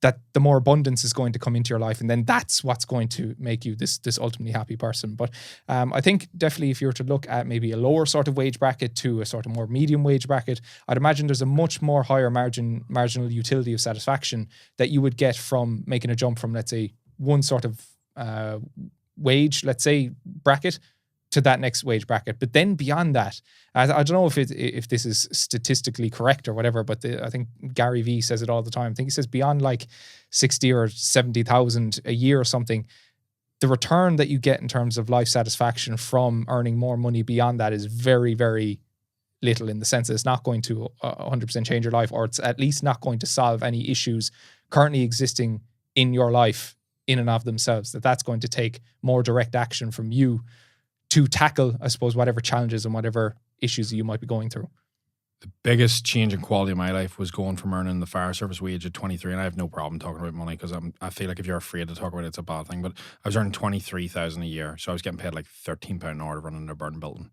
that the more abundance is going to come into your life, and then that's what's going to make you this ultimately happy person. But I think definitely if you were to look at maybe a lower sort of wage bracket to a sort of more medium wage bracket, I'd imagine there's a much more higher marginal utility of satisfaction that you would get from making a jump from, let's say, one sort of wage, let's say, bracket to that next wage bracket. But then beyond that, I don't know if this is statistically correct or whatever, but I think Gary Vee says it all the time. I think he says beyond like 60 or 70,000 a year or something, the return that you get in terms of life satisfaction from earning more money beyond that is very, very little, in the sense that it's not going to 100% change your life, or it's at least not going to solve any issues currently existing in your life in and of themselves. That's going to take more direct action from you to tackle, I suppose, whatever challenges and whatever issues you might be going through. The biggest change in quality of my life was going from earning the fire service wage at 23, and I have no problem talking about money, because I feel like if you're afraid to talk about it, it's a bad thing. But I was earning 23,000 a year, so I was getting paid like £13 an hour to run in a burn building,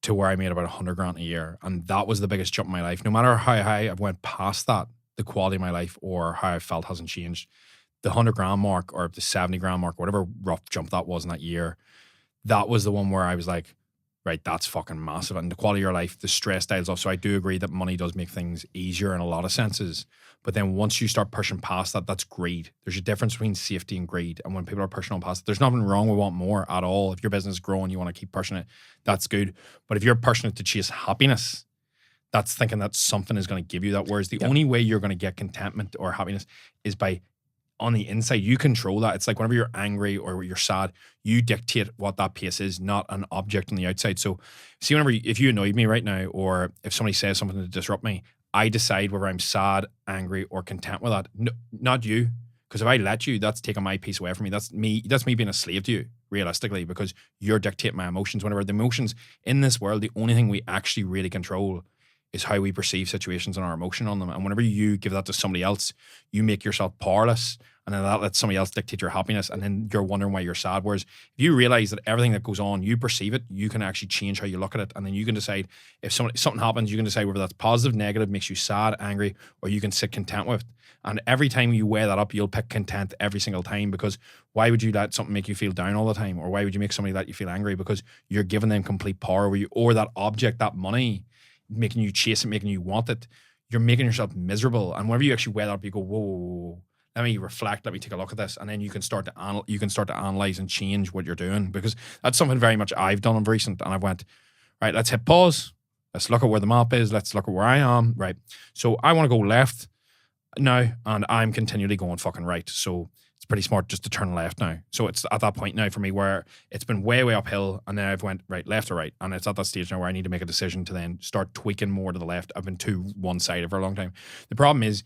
to where I made about 100 grand a year, and that was the biggest jump in my life. No matter how high I've went past that, the quality of my life or how I felt hasn't changed. The 100 grand mark or the 70 grand mark, whatever rough jump that was in that year, that was the one where I was like, right, that's fucking massive. And the quality of your life, the stress dials off. So I do agree that money does make things easier in a lot of senses. But then once you start pushing past that, that's greed. There's a difference between safety and greed. And when people are pushing on past it, there's nothing wrong with want more at all. If your business is growing, you want to keep pushing it, that's good. But if you're pushing it to chase happiness, that's thinking that something is going to give you that. Whereas the only way you're going to get contentment or happiness is by, on the inside, you control that. It's like whenever you're angry or you're sad, you dictate what that pace is, not an object on the outside. So see, if you annoyed me right now, or if somebody says something to disrupt me, I decide whether I'm sad, angry, or content with that. No, not you. Because if I let you, that's taking my peace away from me. That's me being a slave to you, realistically, because you're dictating my emotions. Whenever the emotions in this world, the only thing we actually really control is how we perceive situations and our emotion on them. And whenever you give that to somebody else, you make yourself powerless, and then that lets somebody else dictate your happiness, and then you're wondering why you're sad. Whereas if you realize that everything that goes on, you perceive it, you can actually change how you look at it, and then you can decide if something happens, you can decide whether that's positive, negative, makes you sad, angry, or you can sit content with it. And every time you weigh that up, you'll pick content every single time, because why would you let something make you feel down all the time? Or why would you make somebody let you feel angry? Because you're giving them complete power over you, or that object, that money, making you chase it, making you want it. You're making yourself miserable. And whenever you actually weigh that up, you go, whoa, whoa, whoa, let me reflect, let me take a look at this. And then you can start to analyze and change what you're doing, because that's something very much I've done of recent. And I've went, right, let's hit pause. Let's look at where the map is. Let's look at where I am. Right. So I want to go left now, and I'm continually going fucking right. So it's pretty smart just to turn left now. So it's at that point now for me where it's been way, way uphill, and then I've went right, left or right. And it's at that stage now where I need to make a decision to then start tweaking more to the left. I've been too one-sided for a long time. The problem is,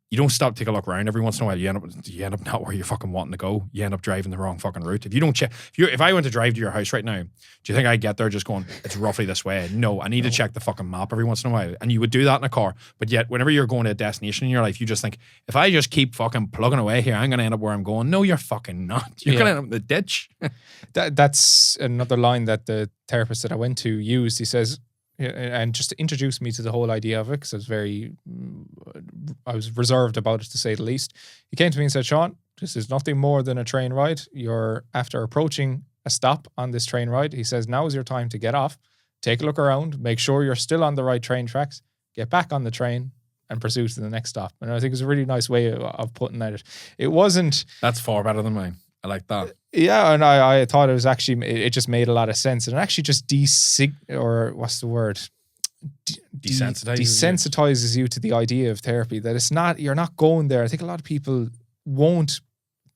you don't stop to take a look around every once in a while. You end up not where you're fucking wanting to go. You end up driving the wrong fucking route. If you don't check, if I went to drive to your house right now, do you think I'd get there just going, it's roughly this way? No, I need to check the fucking map every once in a while. And you would do that in a car. But yet, whenever you're going to a destination in your life, you just think, if I just keep fucking plugging away here, I'm going to end up where I'm going. No, you're fucking not. You're going to end up in the ditch. That's another line that the therapist that I went to used. He says, and just to introduce me to the whole idea of it, because I was reserved about it, to say the least. He came to me and said, Sean, this is nothing more than a train ride. You're after approaching a stop on this train ride. He says, now is your time to get off, take a look around, make sure you're still on the right train tracks, get back on the train, and pursue to the next stop. And I think it's a really nice way of putting at it. It wasn't... That's far better than mine. I like that. Yeah, and I thought it was actually, it just made a lot of sense. And it actually just desensitizes you to the idea of therapy, that it's not, you're not going there. I think a lot of people won't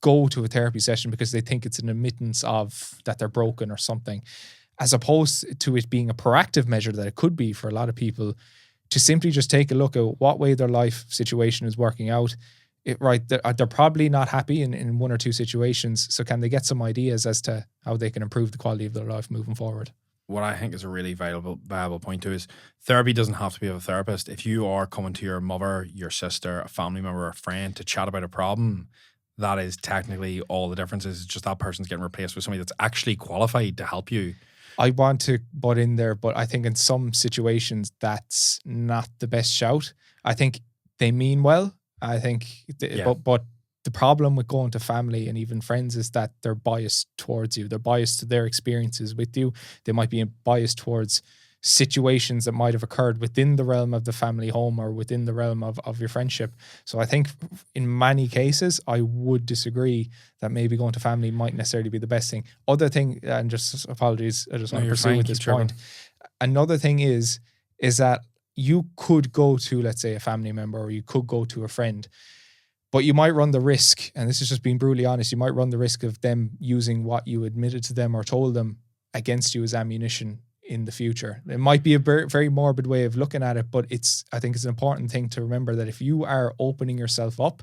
go to a therapy session because they think it's an admittance of that they're broken or something, as opposed to it being a proactive measure that it could be for a lot of people to simply just take a look at what way their life situation is working out. They're probably not happy in one or two situations. So can they get some ideas as to how they can improve the quality of their life moving forward? What I think is a really viable point too is therapy doesn't have to be of a therapist. If you are coming to your mother, your sister, a family member, a friend to chat about a problem, that is technically all the difference is. It's just that person's getting replaced with somebody that's actually qualified to help you. I want to butt in there, but I think in some situations that's not the best shout. I think they mean well. I think, but the problem with going to family and even friends is that they're biased towards you. They're biased to their experiences with you. They might be biased towards situations that might have occurred within the realm of the family home or within the realm of your friendship. So I think in many cases, I would disagree that maybe going to family might necessarily be the best thing. Other thing, and just apologies, I just want to pursue with this point. Another thing is that you could go to, let's say, a family member, or you could go to a friend, but you might run the risk, and this is just being brutally honest, you might run the risk of them using what you admitted to them or told them against you as ammunition in the future. It might be a very morbid way of looking at it, but I think it's an important thing to remember that if you are opening yourself up,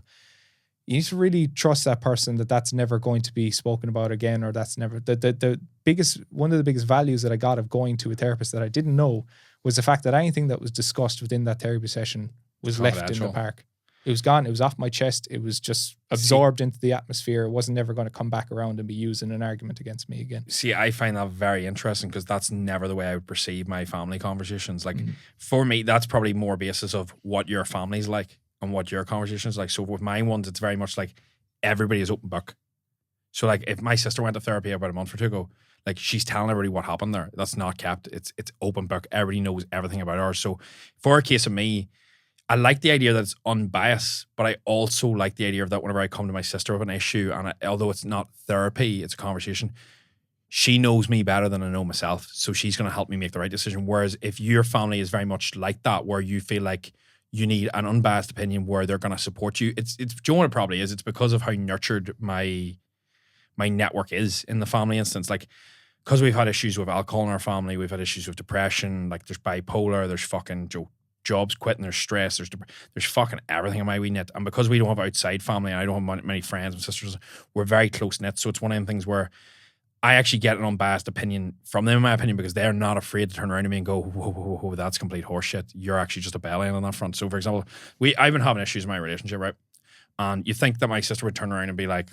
you need to really trust that person that that's never going to be spoken about again, or that's never one of the biggest values that I got of going to a therapist that I didn't know was the fact that anything that was discussed within that therapy session was left in the park. It was gone. It was off my chest. It was just absorbed into the atmosphere. It wasn't never going to come back around and be used in an argument against me again. See, I find that very interesting because that's never the way I would perceive my family conversations. Like for me, that's probably more basis of what your family's like and what your conversation is like. So with my ones, it's very much like everybody is open book. So like if my sister went to therapy about a month or two ago, like she's telling everybody what happened there. That's not kept. It's open book. Everybody knows everything about her. So for a case of me, I like the idea that it's unbiased, but I also like the idea of that whenever I come to my sister with an issue, and although it's not therapy, it's a conversation, she knows me better than I know myself. So she's going to help me make the right decision. Whereas if your family is very much like that, where you feel like you need an unbiased opinion where they're going to support you, it's do you know what it probably is? It's because of how nurtured my network is in the family instance. Like, because we've had issues with alcohol in our family, we've had issues with depression, like there's bipolar, there's fucking jobs quitting, there's stress, there's fucking everything in my wee knit. And because we don't have outside family and I don't have many friends and sisters, we're very close knit. So it's one of them things where I actually get an unbiased opinion from them, in my opinion, because they're not afraid to turn around to me and go, whoa, whoa, whoa, that's complete horseshit. You're actually just a bellend on that front. So, for example, I've been having issues in my relationship, right? And you think that my sister would turn around and be like,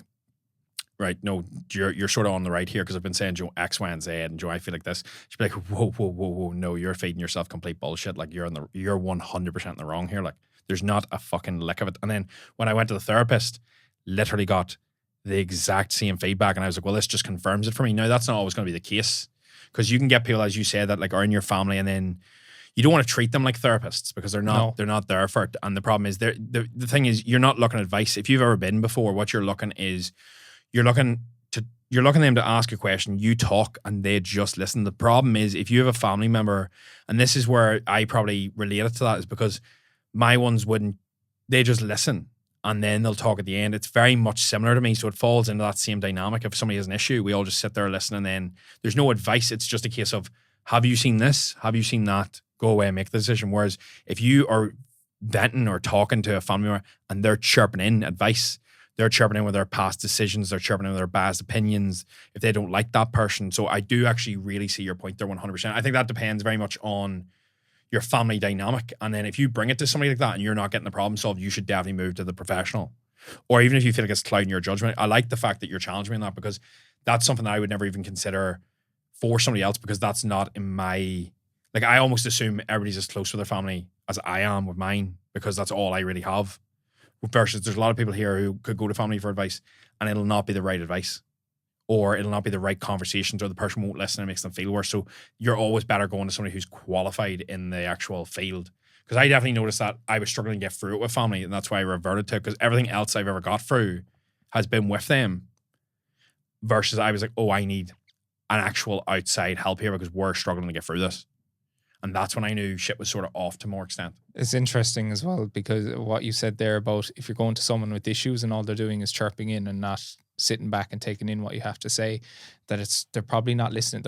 right, no, you're sort of on the right here because I've been saying Joe X, Y, and Z, and Joe, I feel like this. She'd be like, whoa, whoa, whoa, whoa, no, you're feeding yourself complete bullshit. Like you're 100% in the wrong here. Like there's not a fucking lick of it. And then when I went to the therapist, literally got the exact same feedback, and I was like, well, this just confirms it for me. Now that's not always going to be the case because you can get people, as you said, that like are in your family, and then you don't want to treat them like therapists because they're not there for it. And the problem is the thing is you're not looking at advice. If you've ever been before, what you're looking is you're looking them to ask a question, you talk and they just listen. The problem is if you have a family member, and this is where I probably related to that, is because my ones wouldn't, they just listen and then they'll talk at the end. It's very much similar to me. So it falls into that same dynamic. If somebody has an issue, we all just sit there, listen, and then there's no advice. It's just a case of, have you seen this? Have you seen that? Go away and make the decision. Whereas if you are venting or talking to a family member and they're chirping in advice, they're chirping in with their past decisions, they're chirping in with their biased opinions if they don't like that person. So I do actually really see your point there 100%. I think that depends very much on your family dynamic. And then if you bring it to somebody like that and you're not getting the problem solved, you should definitely move to the professional. Or even if you feel like it's clouding your judgment, I like the fact that you're challenging me on that because that's something that I would never even consider for somebody else because that's not in my, like I almost assume everybody's as close with their family as I am with mine because that's all I really have. Versus there's a lot of people here who could go to family for advice and it'll not be the right advice or it'll not be the right conversations or the person won't listen and it makes them feel worse. So you're always better going to somebody who's qualified in the actual field. Because I definitely noticed that I was struggling to get through it with family and that's why I reverted to it because everything else I've ever got through has been with them versus I was like, oh, I need an actual outside help here because we're struggling to get through this. And that's when I knew shit was sort of off to more extent. It's interesting as well because what you said there about if you're going to someone with issues and all they're doing is chirping in and not sitting back and taking in what you have to say, that they're probably not listening.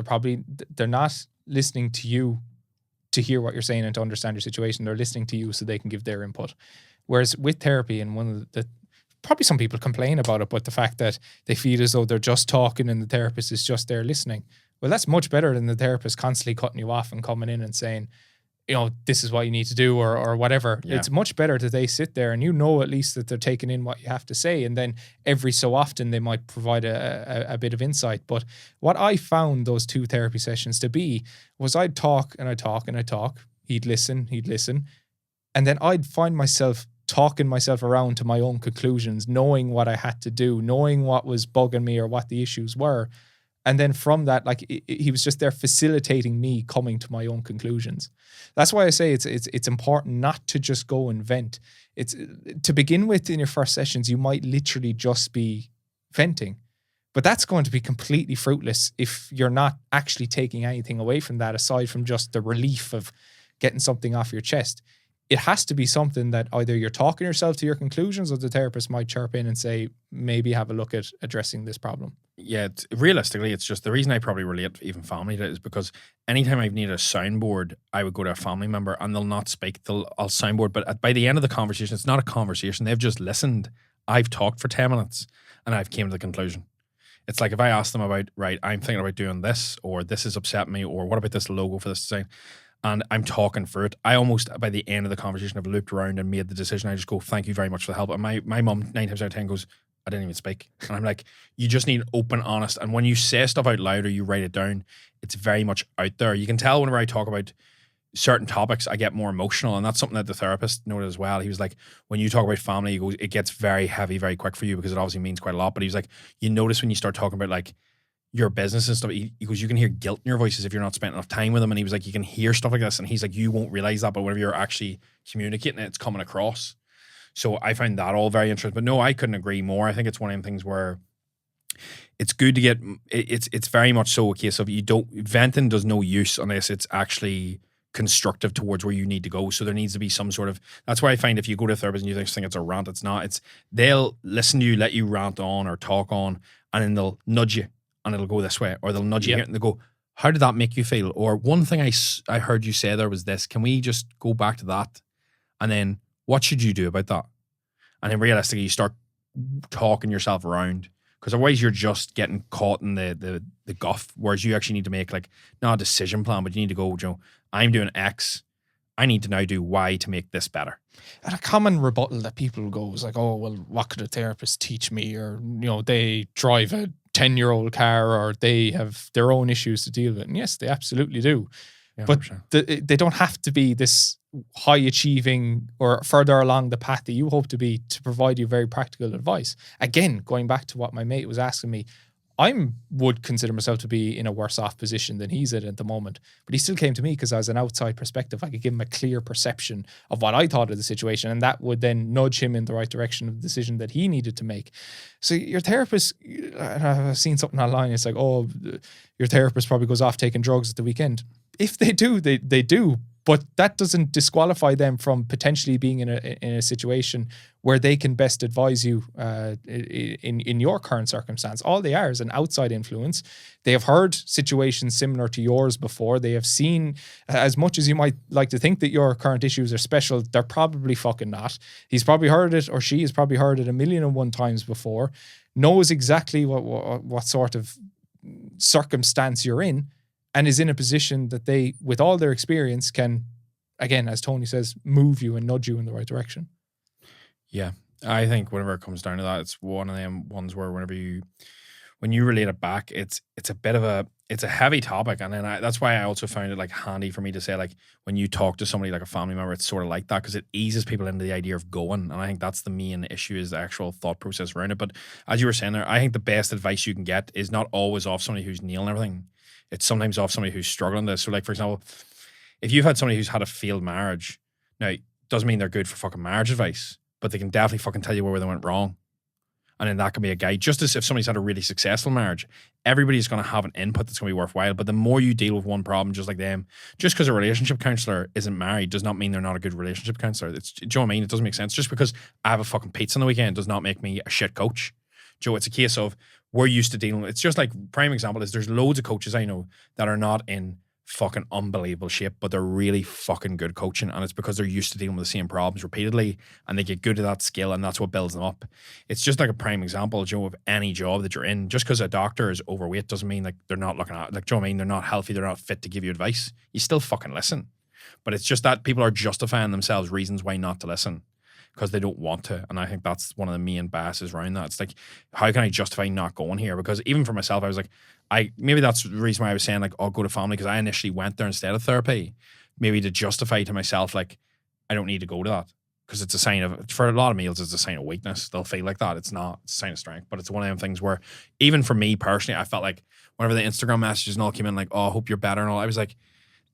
They're not listening to you to hear what you're saying and to understand your situation. They're listening to you so they can give their input. Whereas with therapy, and one of the probably some people complain about it, but the fact that they feel as though they're just talking and the therapist is just there listening. Well, that's much better than the therapist constantly cutting you off and coming in and saying, you know, this is what you need to do or whatever. Yeah. It's much better that they sit there and you know at least that they're taking in what you have to say. And then every so often they might provide a bit of insight. But what I found those 2 therapy sessions to be was I'd talk and I'd talk and I'd talk. He'd listen. And then I'd find myself talking myself around to my own conclusions, knowing what I had to do, knowing what was bugging me or what the issues were. And then from that, like he was just there facilitating me coming to my own conclusions. That's why I say it's important not to just go and vent. It's to begin with in your first sessions, you might literally just be venting, but that's going to be completely fruitless if you're not actually taking anything away from that aside from just the relief of getting something off your chest. It has to be something that either you're talking yourself to your conclusions or the therapist might chirp in and say, maybe have a look at addressing this problem. Yeah, realistically, it's just the reason I probably relate even family to it is because anytime I've needed a soundboard, I would go to a family member and they'll not speak. I'll soundboard, but by the end of the conversation, it's not a conversation. They've just listened. I've talked for 10 minutes and I've came to the conclusion. It's like if I ask them about, right, I'm thinking about doing this or this has upset me or what about this logo for this design? And I'm talking through it. I almost, by the end of the conversation, I've looped around and made the decision. I just go, thank you very much for the help. And my mum, 9 times out of 10 goes, I didn't even speak. And I'm like, you just need open, honest. And when you say stuff out loud or you write it down, it's very much out there. You can tell whenever I talk about certain topics, I get more emotional. And that's something that the therapist noted as well. He was like, when you talk about family, he goes, it gets very heavy very quick for you because it obviously means quite a lot. But he was like, you notice when you start talking about like your business and stuff, he goes, you can hear guilt in your voices if you're not spending enough time with them. And he was like, you can hear stuff like this. And he's like, you won't realize that, but whenever you're actually communicating it, it's coming across. So I find that all very interesting. But no, I couldn't agree more. I think it's one of the things where it's good to get, it's very much so a case of venting does no use unless it's actually constructive towards where you need to go. So there needs to be some sort of, that's why I find if you go to a therapist and you think it's a rant, it's not. They'll listen to you, let you rant on or talk on, and then they'll nudge you and it'll go this way, or they'll nudge you here and they'll go, how did that make you feel? Or one thing I heard you say there was this, can we just go back to that? And then what should you do about that? And then realistically, you start talking yourself around Because otherwise you're just getting caught in the guff, whereas you actually need to make like, not a decision plan, but you need to go, I'm doing X. I need to now do Y to make this better. And a common rebuttal that people go is like, oh, well, what could a therapist teach me? Or, they drive a 10-year-old car, or they have their own issues to deal with. And yes, they absolutely do. Yeah, but 100%. they don't have to be this high achieving or further along the path that you hope to be to provide you very practical advice. Again, going back to what my mate was asking me, I would consider myself to be in a worse off position than he's in at the moment. But he still came to me because I was an outside perspective. I could give him a clear perception of what I thought of the situation, and that would then nudge him in the right direction of the decision that he needed to make. So your therapist, and I've seen something online, it's like, oh, your therapist probably goes off taking drugs at the weekend. If they do, they do. But that doesn't disqualify them from potentially being in a situation where they can best advise you in your current circumstance. All they are is an outside influence. They have heard situations similar to yours before. They have seen, as much as you might like to think that your current issues are special, they're probably fucking not. He's probably heard it, or she has probably heard it 1,000,001 times before, knows exactly what sort of circumstance you're in, and is in a position that they, with all their experience, can, again, as Tony says, move you and nudge you in the right direction. Yeah. I think whenever it comes down to that, it's one of them ones where when you relate it back, it's a heavy topic. And then that's why I also found it like handy for me to say, like, when you talk to somebody like a family member, it's sort of like that, because it eases people into the idea of going. And I think that's the main issue, is the actual thought process around it. But as you were saying there, I think the best advice you can get is not always off somebody who's nailing everything. It's sometimes off somebody who's struggling to. So, like, for example, if you've had somebody who's had a failed marriage, now, doesn't mean they're good for fucking marriage advice, but they can definitely fucking tell you where they went wrong. And then that can be a guide. Just as if somebody's had a really successful marriage, everybody's going to have an input that's going to be worthwhile. But the more you deal with one problem, just like them, just because a relationship counselor isn't married does not mean they're not a good relationship counselor. Do you know what I mean? It doesn't make sense. Just because I have a fucking pizza on the weekend does not make me a shit coach. Joe, it's a case of we're used to dealing with. It's just like, prime example is there's loads of coaches I know that are not in fucking unbelievable shape, but they're really fucking good coaching, and it's because they're used to dealing with the same problems repeatedly, and they get good at that skill, and that's what builds them up. It's just like a prime example, Joe, of any job that you're in. Just because a doctor is overweight doesn't mean like they're not looking at, like, do you know what I mean? They're not healthy, they're not fit to give you advice. You still fucking listen. But it's just that people are justifying themselves reasons why not to listen, because they don't want to. And I think that's one of the main biases around that. It's like, how can I justify not going here? Because even for myself, I was like, maybe that's the reason why I was saying, like, I'll go to family, because I initially went there instead of therapy, maybe to justify to myself, like, I don't need to go to that, because it's a sign of, for a lot of males, it's a sign of weakness. They'll feel like that. It's not. It's a sign of strength. But it's one of them things where, even for me personally, I felt like whenever the Instagram messages and all came in, like, oh, I hope you're better and all, I was like,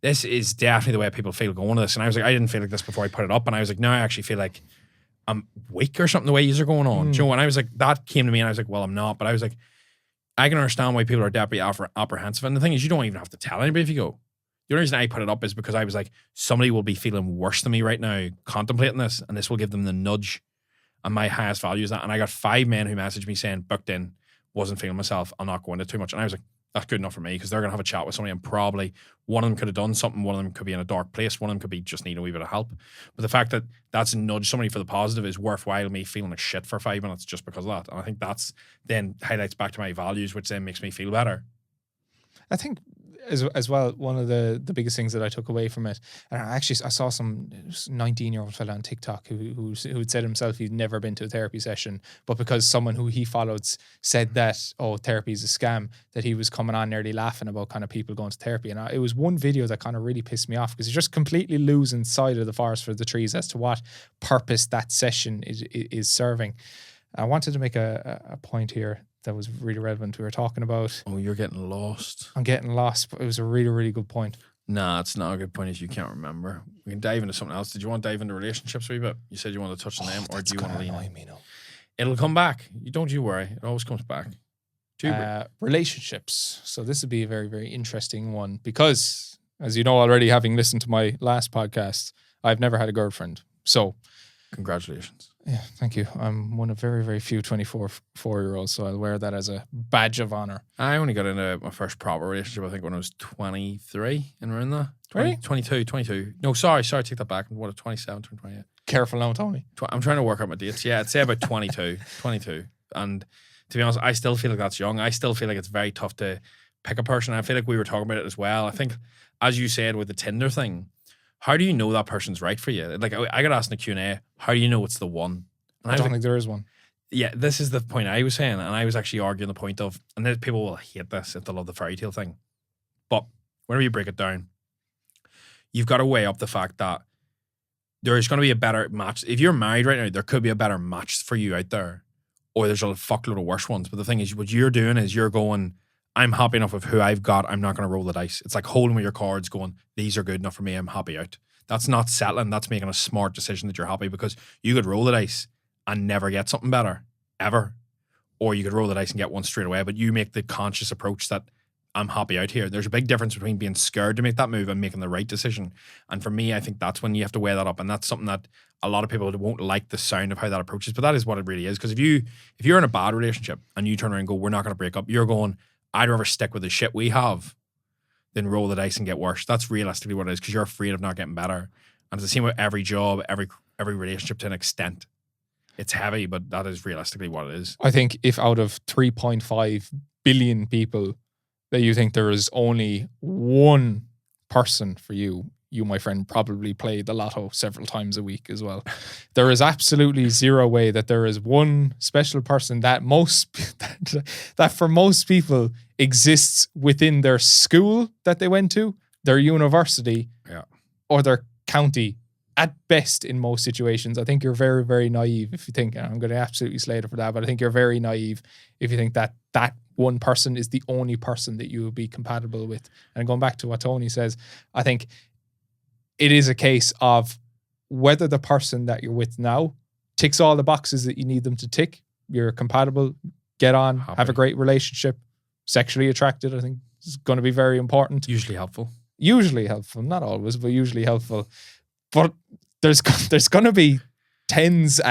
this is definitely the way people feel going to this. And I was like, I didn't feel like this before I put it up. And I was like, no, I actually feel like I'm weak or something, the way yous are going on. Do you know, and I was like, that came to me and I was like, well, I'm not. But I was like, I can understand why people are definitely apprehensive. And the thing is, you don't even have to tell anybody if you go. The only reason I put it up is because I was like, somebody will be feeling worse than me right now contemplating this, and this will give them the nudge. And my highest value is that. And I got 5 men who messaged me saying, booked in, wasn't feeling myself, I'll not go into too much. And I was like, that's good enough for me, because they're going to have a chat with somebody, and probably one of them could have done something, one of them could be in a dark place, one of them could be just need a wee bit of help. But the fact that that's nudged somebody for the positive is worthwhile me feeling like shit for 5 minutes just because of that. And I think that's then highlights back to my values, which then makes me feel better. I think as well, one of the biggest things that I took away from it, and I saw some 19-year-old fella on TikTok who had said himself he'd never been to a therapy session, but because someone who he followed said that, oh, therapy is a scam, that he was coming on nearly laughing about kind of people going to therapy. And it was one video that kind of really pissed me off, because you're just completely losing sight of the forest for the trees as to what purpose that session is serving. I wanted to make a point here that was really relevant. We were talking about... Oh, you're getting lost. I'm getting lost, but it was a really, really good point. Nah, it's not a good point if you can't remember. We can dive into something else. Did you want to dive into relationships a wee bit? You said you want to touch on them, or do you want to lean in? It'll come back. Don't you worry. It always comes back. Relationships. So this would be a very, very interesting one, because, as you know already, having listened to my last podcast, I've never had a girlfriend. So... Congratulations. Yeah, thank you. I'm one of very, very few 24-year-olds, so I'll wear that as a badge of honor. I only got into my first proper relationship, I think, when I was 23, and around that. 22. No, sorry, take that back. What, 27, 28? Careful now, Tony. I'm trying to work out my dates. Yeah, I'd say about 22. And to be honest, I still feel like that's young. I still feel like it's very tough to pick a person. I feel like we were talking about it as well. I think, as you said with the Tinder thing, how do you know that person's right for you? Like, I got asked in the Q&A, how do you know it's the one? And I was don't like, think there is one. yeah, this is the point I was saying, and I was actually arguing the point of, and then people will hate this if they love the fairy tale thing, but whenever you break it down, you've got to weigh up the fact that there's going to be a better match. If you're married right now, there could be a better match for you out there, or there's a fuckload of worse ones. But the thing is, what you're doing is you're going, I'm happy enough with who I've got. I'm not going to roll the dice. It's like holding with your cards going, these are good enough for me. I'm happy out. That's not settling. That's making a smart decision that you're happy, because you could roll the dice and never get something better, ever. Or you could roll the dice and get one straight away. But you make the conscious approach that I'm happy out here. There's a big difference between being scared to make that move and making the right decision. And for me, I think that's when you have to weigh that up. And that's something that a lot of people won't like the sound of how that approach is. But that is what it really is. Because if you're in a bad relationship and you turn around and go, we're not going to break up, you're going, I'd rather stick with the shit we have than roll the dice and get worse. That's realistically what it is, because you're afraid of not getting better. And it's the same with every job, every relationship to an extent. It's heavy, but that is realistically what it is. I think if out of 3.5 billion people that you think there is only one person for you, you, my friend, probably play the lotto several times a week as well. There is absolutely zero way that there is one special person that that for most people exists within their school that they went to, their university, or their county. At best, in most situations. I think you're very, very naive if you think, and I'm going to absolutely slate it for that, but I think you're very naive if you think that that one person is the only person that you will be compatible with. And going back to what Tony says, I think it is a case of whether the person that you're with now ticks all the boxes that you need them to tick. You're compatible, get on, have a great relationship, sexually attracted. I think is going to be very important. Usually helpful, not always, but usually helpful. But there's going to be tens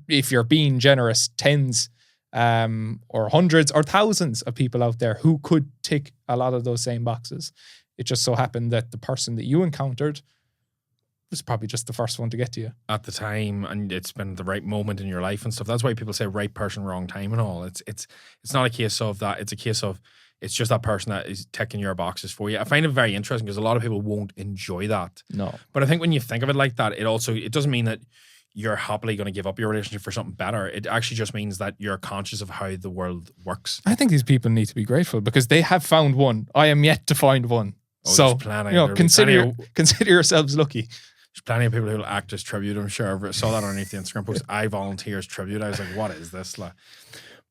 if you're being generous, tens or hundreds or thousands of people out there who could tick a lot of those same boxes. It just so happened that the person that you encountered was probably just the first one to get to you at the time, and it's been the right moment in your life and stuff. That's why people say right person, wrong time and all. It's not a case of that. It's a case of it's just that person that is ticking your boxes for you. I find it very interesting because a lot of people won't enjoy that. No. But I think when you think of it like that, it doesn't mean that you're happily going to give up your relationship for something better. It actually just means that you're conscious of how the world works. I think these people need to be grateful because they have found one. I am yet to find one. So, consider yourselves lucky. There's plenty of people who will act as tribute. I'm sure I saw that underneath the Instagram post. I volunteer as tribute. I was like, what is this?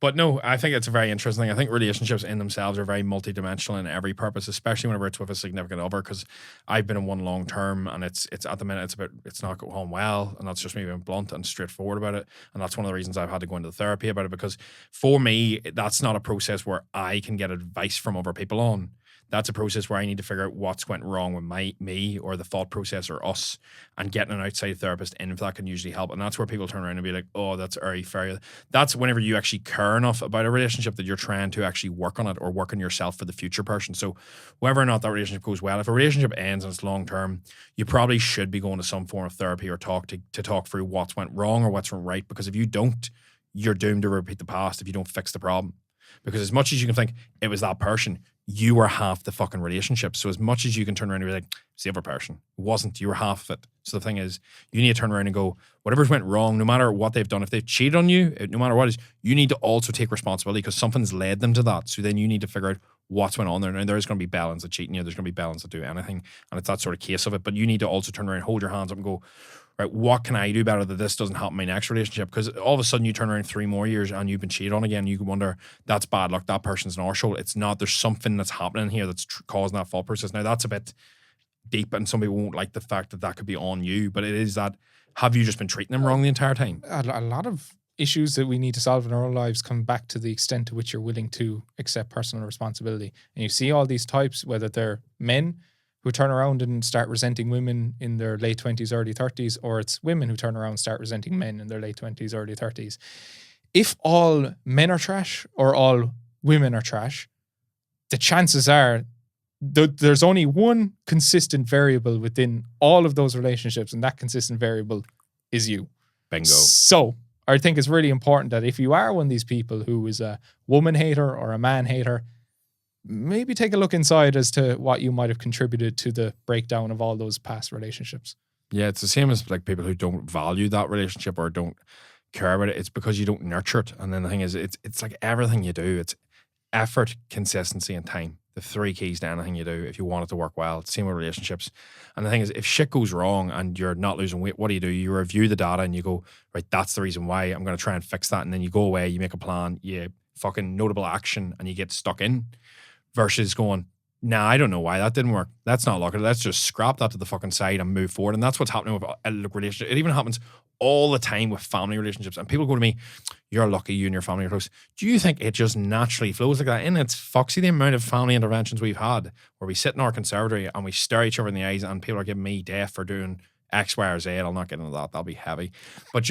But no, I think it's a very interesting thing. I think relationships in themselves are very multidimensional in every purpose, especially whenever it's with a significant other, because I've been in one long term and it's at the minute it's not going well, and that's just me being blunt and straightforward about it. And that's one of the reasons I've had to go into therapy about it, because for me, that's not a process where I can get advice from other people on. That's a process where I need to figure out what's went wrong with me or the thought process or us, and getting an outside therapist in, if that can usually help. And that's where people turn around and be like, oh, that's very fair. That's whenever you actually care enough about a relationship that you're trying to actually work on it or work on yourself for the future person. So whether or not that relationship goes well, if a relationship ends and it's long term, you probably should be going to some form of therapy or talk to talk through what's went wrong or what's went right. Because if you don't, you're doomed to repeat the past if you don't fix the problem. Because as much as you can think it was that person, you were half the fucking relationship. So as much as you can turn around and be like, it's the other person. It wasn't. You were half of it. So the thing is, you need to turn around and go, whatever's went wrong, no matter what they've done, if they've cheated on you, no matter what it is, you need to also take responsibility because something's led them to that. So then you need to figure out what's went on there. Now, there's going to be balance that cheating you. There's going to be balance that do anything. And it's that sort of case of it. But you need to also turn around, hold your hands up and go, right, what can I do better that this doesn't happen in my next relationship? Because all of a sudden you turn around 3 more years and you've been cheated on again. You can wonder, that's bad luck. That person's an arsehole. It's not. There's something that's happening here that's causing that thought process. Now, that's a bit deep and some people won't like the fact that that could be on you. But it is that, have you just been treating them wrong the entire time? A lot of issues that we need to solve in our own lives come back to the extent to which you're willing to accept personal responsibility. And you see all these types, whether they're men who turn around and start resenting women in their late 20s, early 30s, or it's women who turn around and start resenting men in their late 20s, early 30s. If all men are trash or all women are trash, the chances are there's only one consistent variable within all of those relationships, and that consistent variable is you. Bingo. So I think it's really important that if you are one of these people who is a woman hater or a man hater, maybe take a look inside as to what you might have contributed to the breakdown of all those past relationships. Yeah, it's the same as like people who don't value that relationship or don't care about it. It's because you don't nurture it. And then the thing is, it's like everything you do. It's effort, consistency, and time. The three keys to anything you do if you want it to work well. It's the same with relationships. And the thing is, if shit goes wrong and you're not losing weight, what do? You review the data and you go, right, that's the reason why. I'm going to try and fix that. And then you go away, you make a plan, you fucking notable action, and you get stuck in. Versus going, nah, I don't know why that didn't work. Let's not look at it. Let's just scrap that to the fucking side and move forward. And that's what's happening with relationships. It even happens all the time with family relationships. And people go to me, you're lucky you and your family are close. Do you think it just naturally flows like that? And it's foxy the amount of family interventions we've had where we sit in our conservatory and we stare each other in the eyes and people are giving me death for doing X, Y, or Z. I'll not get into that. That'll be heavy. But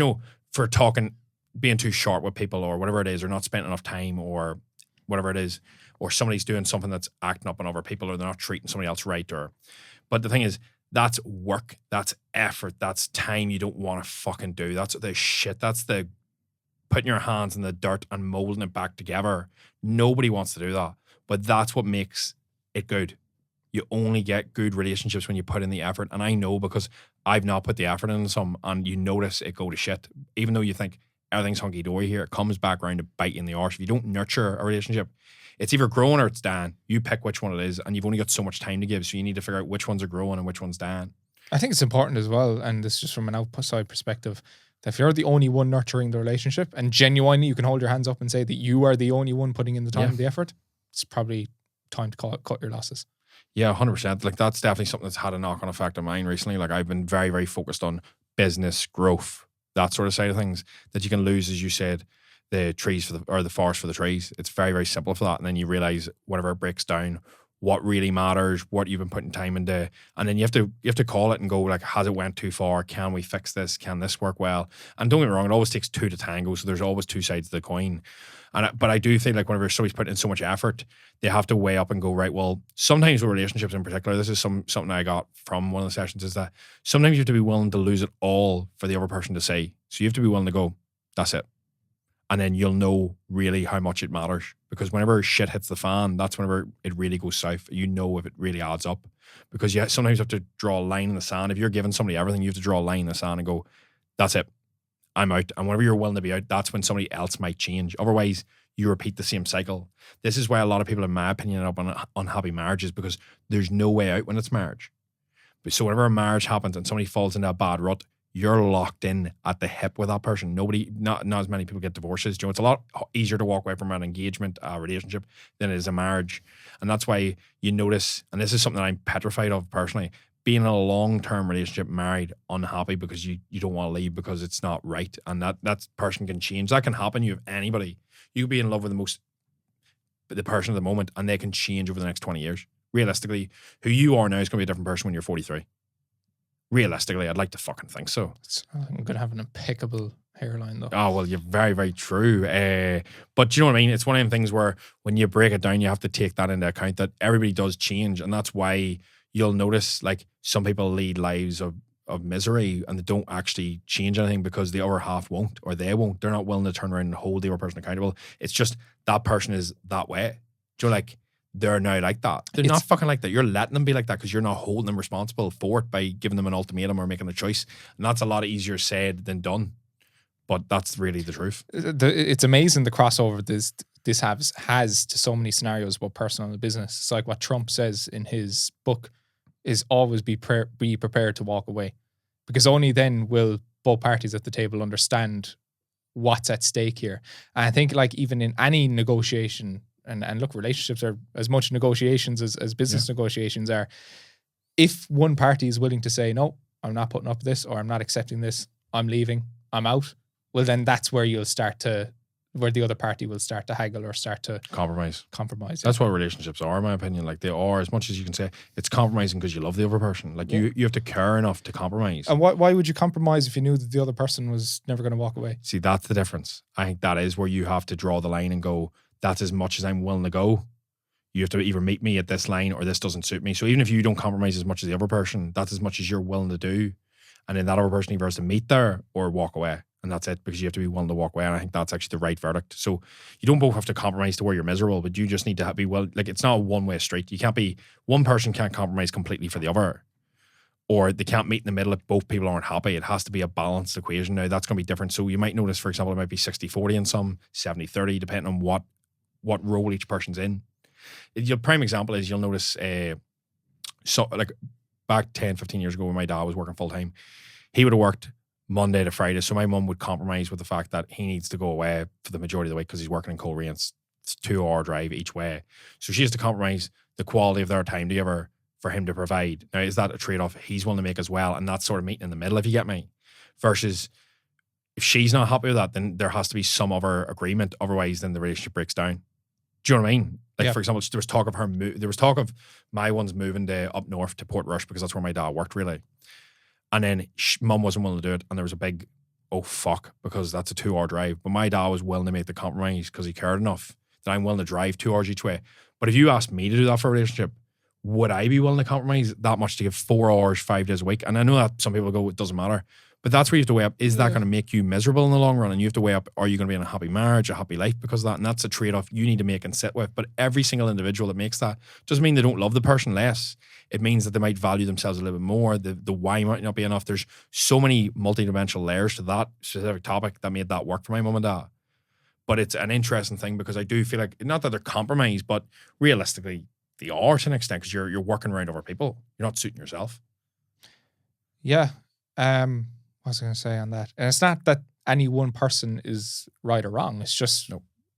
for talking, being too short with people or whatever it is, or not spending enough time or whatever it is, or somebody's doing something that's acting up on other people or they're not treating somebody else right. But the thing is, that's work, that's effort, that's time you don't want to fucking do. That's the shit. That's the putting your hands in the dirt and molding it back together. Nobody wants to do that. But that's what makes it good. You only get good relationships when you put in the effort. And I know because I've not put the effort in some, and you notice it go to shit. Even though you think everything's hunky-dory here, it comes back around to bite you in the arse. If you don't nurture a relationship, it's either growing or it's dying. You pick which one it is, and you've only got so much time to give, so you need to figure out which ones are growing and which one's dying. I think it's important as well, and this is just from an outside perspective, that if you're the only one nurturing the relationship, and genuinely you can hold your hands up and say that you are the only one putting in the time and the effort, it's probably time to cut your losses. Yeah, 100%. Like, that's definitely something that's had a knock-on effect on mine recently. Like, I've been very, very focused on business growth, that sort of side of things, that you can lose, as you said, the trees or the forest for the trees. It's very, very simple for that. And then you realize whenever it breaks down, what really matters, what you've been putting time into, and then you have to call it and go, like, has it went too far? Can we fix this? Can this work well? And don't get me wrong, it always takes two to tango, so there's always two sides of the coin. But I do think, like, whenever somebody's putting in so much effort, they have to weigh up and go, right, well, sometimes with relationships in particular, this is something I got from one of the sessions, is that sometimes you have to be willing to lose it all for the other person to say. So you have to be willing to go, that's it. And then you'll know really how much it matters, because whenever shit hits the fan, that's whenever it really goes south. You know if it really adds up, because sometimes you have to draw a line in the sand. If you're giving somebody everything, you have to draw a line in the sand and go, that's it, I'm out. And whenever you're willing to be out, that's when somebody else might change. Otherwise, you repeat the same cycle. This is why a lot of people, in my opinion, end up on unhappy marriages, because there's no way out when it's marriage. But so whenever a marriage happens and somebody falls into a bad rut, you're locked in at the hip with that person. Not as many people get divorces. It's a lot easier to walk away from an engagement, a relationship, than it is a marriage. And that's why you notice, and this is something that I'm petrified of personally, being in a long-term relationship, married, unhappy because you don't want to leave because it's not right. And that person can change. That can happen. You have anybody. You could be in love with the person at the moment, and they can change over the next 20 years. Realistically, who you are now is going to be a different person when you're 43. Realistically, I'd like to fucking think so. I'm going to have an impeccable hairline, though. Oh, well, you're very, very true. But you know what I mean? It's one of them things where when you break it down, you have to take that into account, that everybody does change. And that's why you'll notice, like, some people lead lives of misery and they don't actually change anything because the other half won't, or they won't. They're not willing to turn around and hold the other person accountable. It's just that person is that way. Do you know, like, they're now like that. They're not fucking like that. You're letting them be like that because you're not holding them responsible for it by giving them an ultimatum or making a choice. And that's a lot easier said than done. But that's really the truth. It's amazing the crossover this has to so many scenarios about personal and business. It's like what Trump says in his book is always be prepared to walk away, because only then will both parties at the table understand what's at stake here. And I think, like, even in any negotiation, and look, relationships are as much negotiations as business negotiations are. If one party is willing to say, no, I'm not putting up with this, or I'm not accepting this, I'm leaving, I'm out, well, then that's where where the other party will start to haggle or start to compromise. That's what relationships are, in my opinion. Like, they are, as much as you can say, it's compromising because you love the other person. Like, you have to care enough to compromise. And why would you compromise if you knew that the other person was never going to walk away? See, that's the difference. I think that is where you have to draw the line and go, that's as much as I'm willing to go. You have to either meet me at this line or this doesn't suit me. So even if you don't compromise as much as the other person, that's as much as you're willing to do. And then that other person either has to meet there or walk away. and that's it, because you have to be willing to walk away. And I think that's actually the right verdict. So you don't both have to compromise to where you're miserable, but you just need to be like, it's not a one-way street. You can't be, one person can't compromise completely for the other, or they can't meet in the middle if both people aren't happy. It has to be a balanced equation. Now, that's going to be different. So you might notice, for example, it might be 60-40 in some, 70-30, depending on what role each person's in. Your prime example is, you'll notice, so like back 10, 15 years ago when my dad was working full time, he would have worked Monday to Friday. So my mum would compromise with the fact that he needs to go away for the majority of the week because he's working in Coleraine. It's 2-hour drive each way. So she has to compromise the quality of their time together for him to provide. Now, is that a trade-off he's willing to make as well? And that's sort of meeting in the middle, if you get me. Versus, if she's not happy with that, then there has to be some other agreement. Otherwise, then the relationship breaks down. Do you know what I mean? Like, for example, there was talk of there was talk of my ones moving up north to Portrush because that's where my dad worked, really. And then mum wasn't willing to do it. And there was a big, oh, fuck, because that's a 2-hour drive. But my dad was willing to make the compromise because he cared enough that I'm willing to drive 2 hours each way. But if you asked me to do that for a relationship, would I be willing to compromise that much to give 4 hours, 5 days a week? And I know that some people go, it doesn't matter. But that's where you have to weigh up, is that going to make you miserable in the long run? And you have to weigh up, are you going to be in a happy marriage, a happy life because of that? And that's a trade-off you need to make and sit with. But every single individual that makes that doesn't mean they don't love the person less. It means that they might value themselves a little bit more. The why might not be enough. There's so many multidimensional layers to that specific topic that made that work for my mum and dad. But it's an interesting thing because I do feel like, not that they're compromised, but realistically, they are to an extent, because you're working around other people. You're not suiting yourself. Yeah. What was I going to say on that? And it's not that any one person is right or wrong. It's just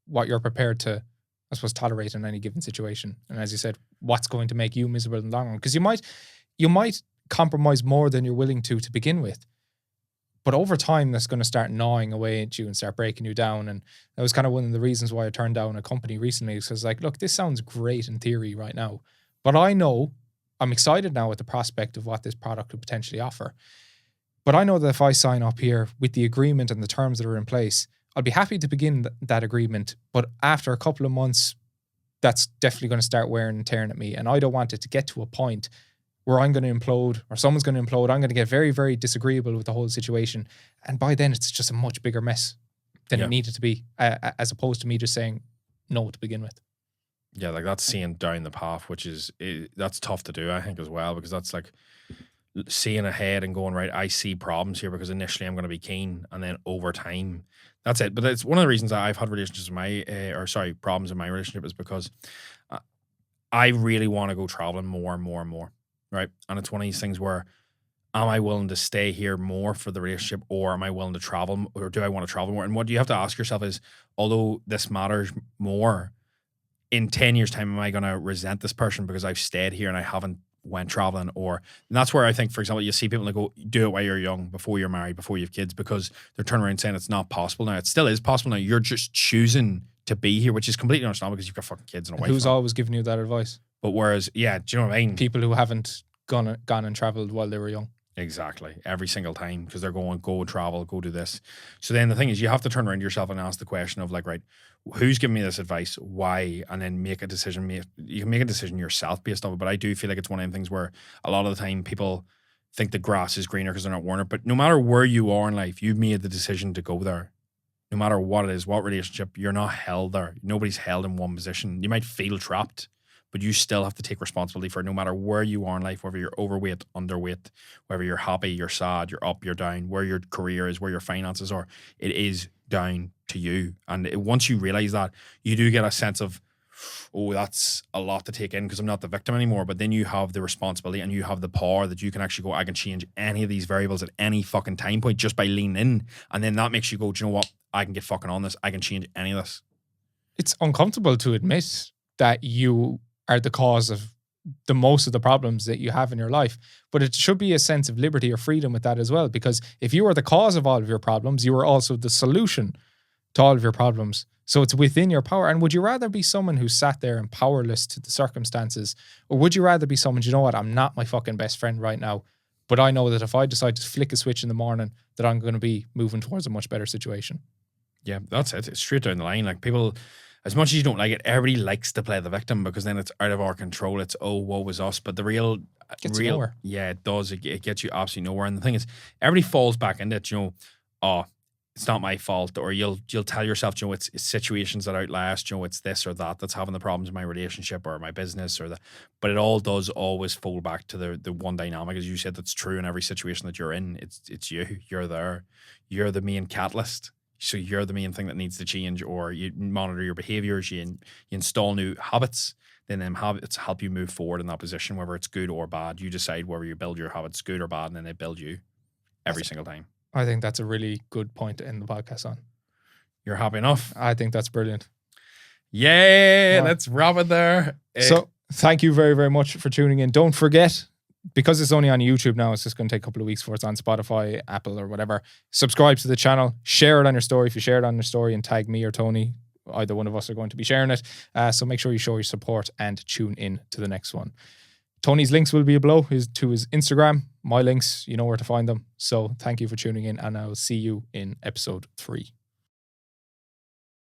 what you're prepared to, I suppose, tolerate in any given situation. And as you said, what's going to make you miserable in the long run? Because you might compromise more than you're willing to begin with. But over time, that's going to start gnawing away at you and start breaking you down. And that was kind of one of the reasons why I turned down a company recently. Because like, look, this sounds great in theory right now. But I know I'm excited now at the prospect of what this product could potentially offer. But I know that if I sign up here with the agreement and the terms that are in place, I'll be happy to begin that agreement. But after a couple of months, that's definitely going to start wearing and tearing at me. And I don't want it to get to a point where I'm going to implode or someone's going to implode. I'm going to get very, very disagreeable with the whole situation. And by then, it's just a much bigger mess than it needed to be, as opposed to me just saying no to begin with. Yeah, like that's seeing down the path, which that's tough to do, I think, as well, because that's like seeing ahead and going, right, I see problems here because initially I'm going to be keen, and then over time, that's it. But it's one of the reasons that I've had relationships in problems in my relationship is because I really want to go traveling more and more and more, right? And it's one of these things where, am I willing to stay here more for the relationship, or am I willing to travel, or do I want to travel more? And what you have to ask yourself is, although this matters more, in 10 years' time, am I going to resent this person because I've stayed here and I haven't went traveling? And that's where I think, for example, you see people that go, do it while you're young, before you're married, before you have kids, because they're turning around saying it's not possible now. It still is possible now. You're just choosing to be here, which is completely understandable because you've got fucking kids and a wife. Who's always giving you that advice? But whereas, yeah, do you know what I mean? People who haven't gone and traveled while they were young. Exactly. Every single time, because they're going, go travel, go do this. So then the thing is, you have to turn around to yourself and ask the question of like, right, who's giving me this advice? Why? And then make a decision. You can make a decision yourself based on it. But I do feel like it's one of them things where a lot of the time people think the grass is greener because they're not wearing it. But no matter where you are in life, you've made the decision to go there. No matter what it is, what relationship, you're not held there. Nobody's held in one position. You might feel trapped, but you still have to take responsibility for it no matter where you are in life, whether you're overweight, underweight, whether you're happy, you're sad, you're up, you're down, where your career is, where your finances are. It is down to you. And once you realize that, you do get a sense of, oh, that's a lot to take in because I'm not the victim anymore. But then you have the responsibility and you have the power that you can actually go, I can change any of these variables at any fucking time point just by leaning in. And then that makes you go, do you know what? I can get fucking on this. I can change any of this. It's uncomfortable to admit that you are the cause of the most of the problems that you have in your life. But it should be a sense of liberty or freedom with that as well. Because if you are the cause of all of your problems, you are also the solution to all of your problems. So it's within your power. And would you rather be someone who's sat there and powerless to the circumstances? Or would you rather be someone, you know what, I'm not my fucking best friend right now, but I know that if I decide to flick a switch in the morning, that I'm going to be moving towards a much better situation. Yeah, that's it. It's straight down the line. Like people, as much as you don't like it, everybody likes to play the victim because then it's out of our control. It's, oh, woe was us. But the real, nowhere. Yeah, it does. It gets you absolutely nowhere. And the thing is, everybody falls back into it, you know, oh, it's not my fault, or you'll tell yourself, you know, it's situations that outlast, you know, it's this or that that's having the problems in my relationship or my business or but it all does always fall back to the one dynamic, as you said, that's true in every situation that you're in. It's you're there, you're the main catalyst. So you're the main thing that needs to change, or you monitor your behaviors, you install new habits, then them habits help you move forward in that position, whether it's good or bad. You decide whether you build your habits good or bad, and then they build you every single time. I think that's a really good point to end the podcast on. You're happy enough? I think that's brilliant. Yay! Let's wrap it there. So thank you very, very much for tuning in. Don't forget, because it's only on YouTube now, it's just going to take a couple of weeks before it's on Spotify, Apple, or whatever. Subscribe to the channel. Share it on your story. If you share it on your story and tag me or Tony, either one of us are going to be sharing it. So make sure you show your support and tune in to the next one. Tony's links will be below to his Instagram. My links, you know where to find them. So thank you for tuning in, and I will see you in episode 3.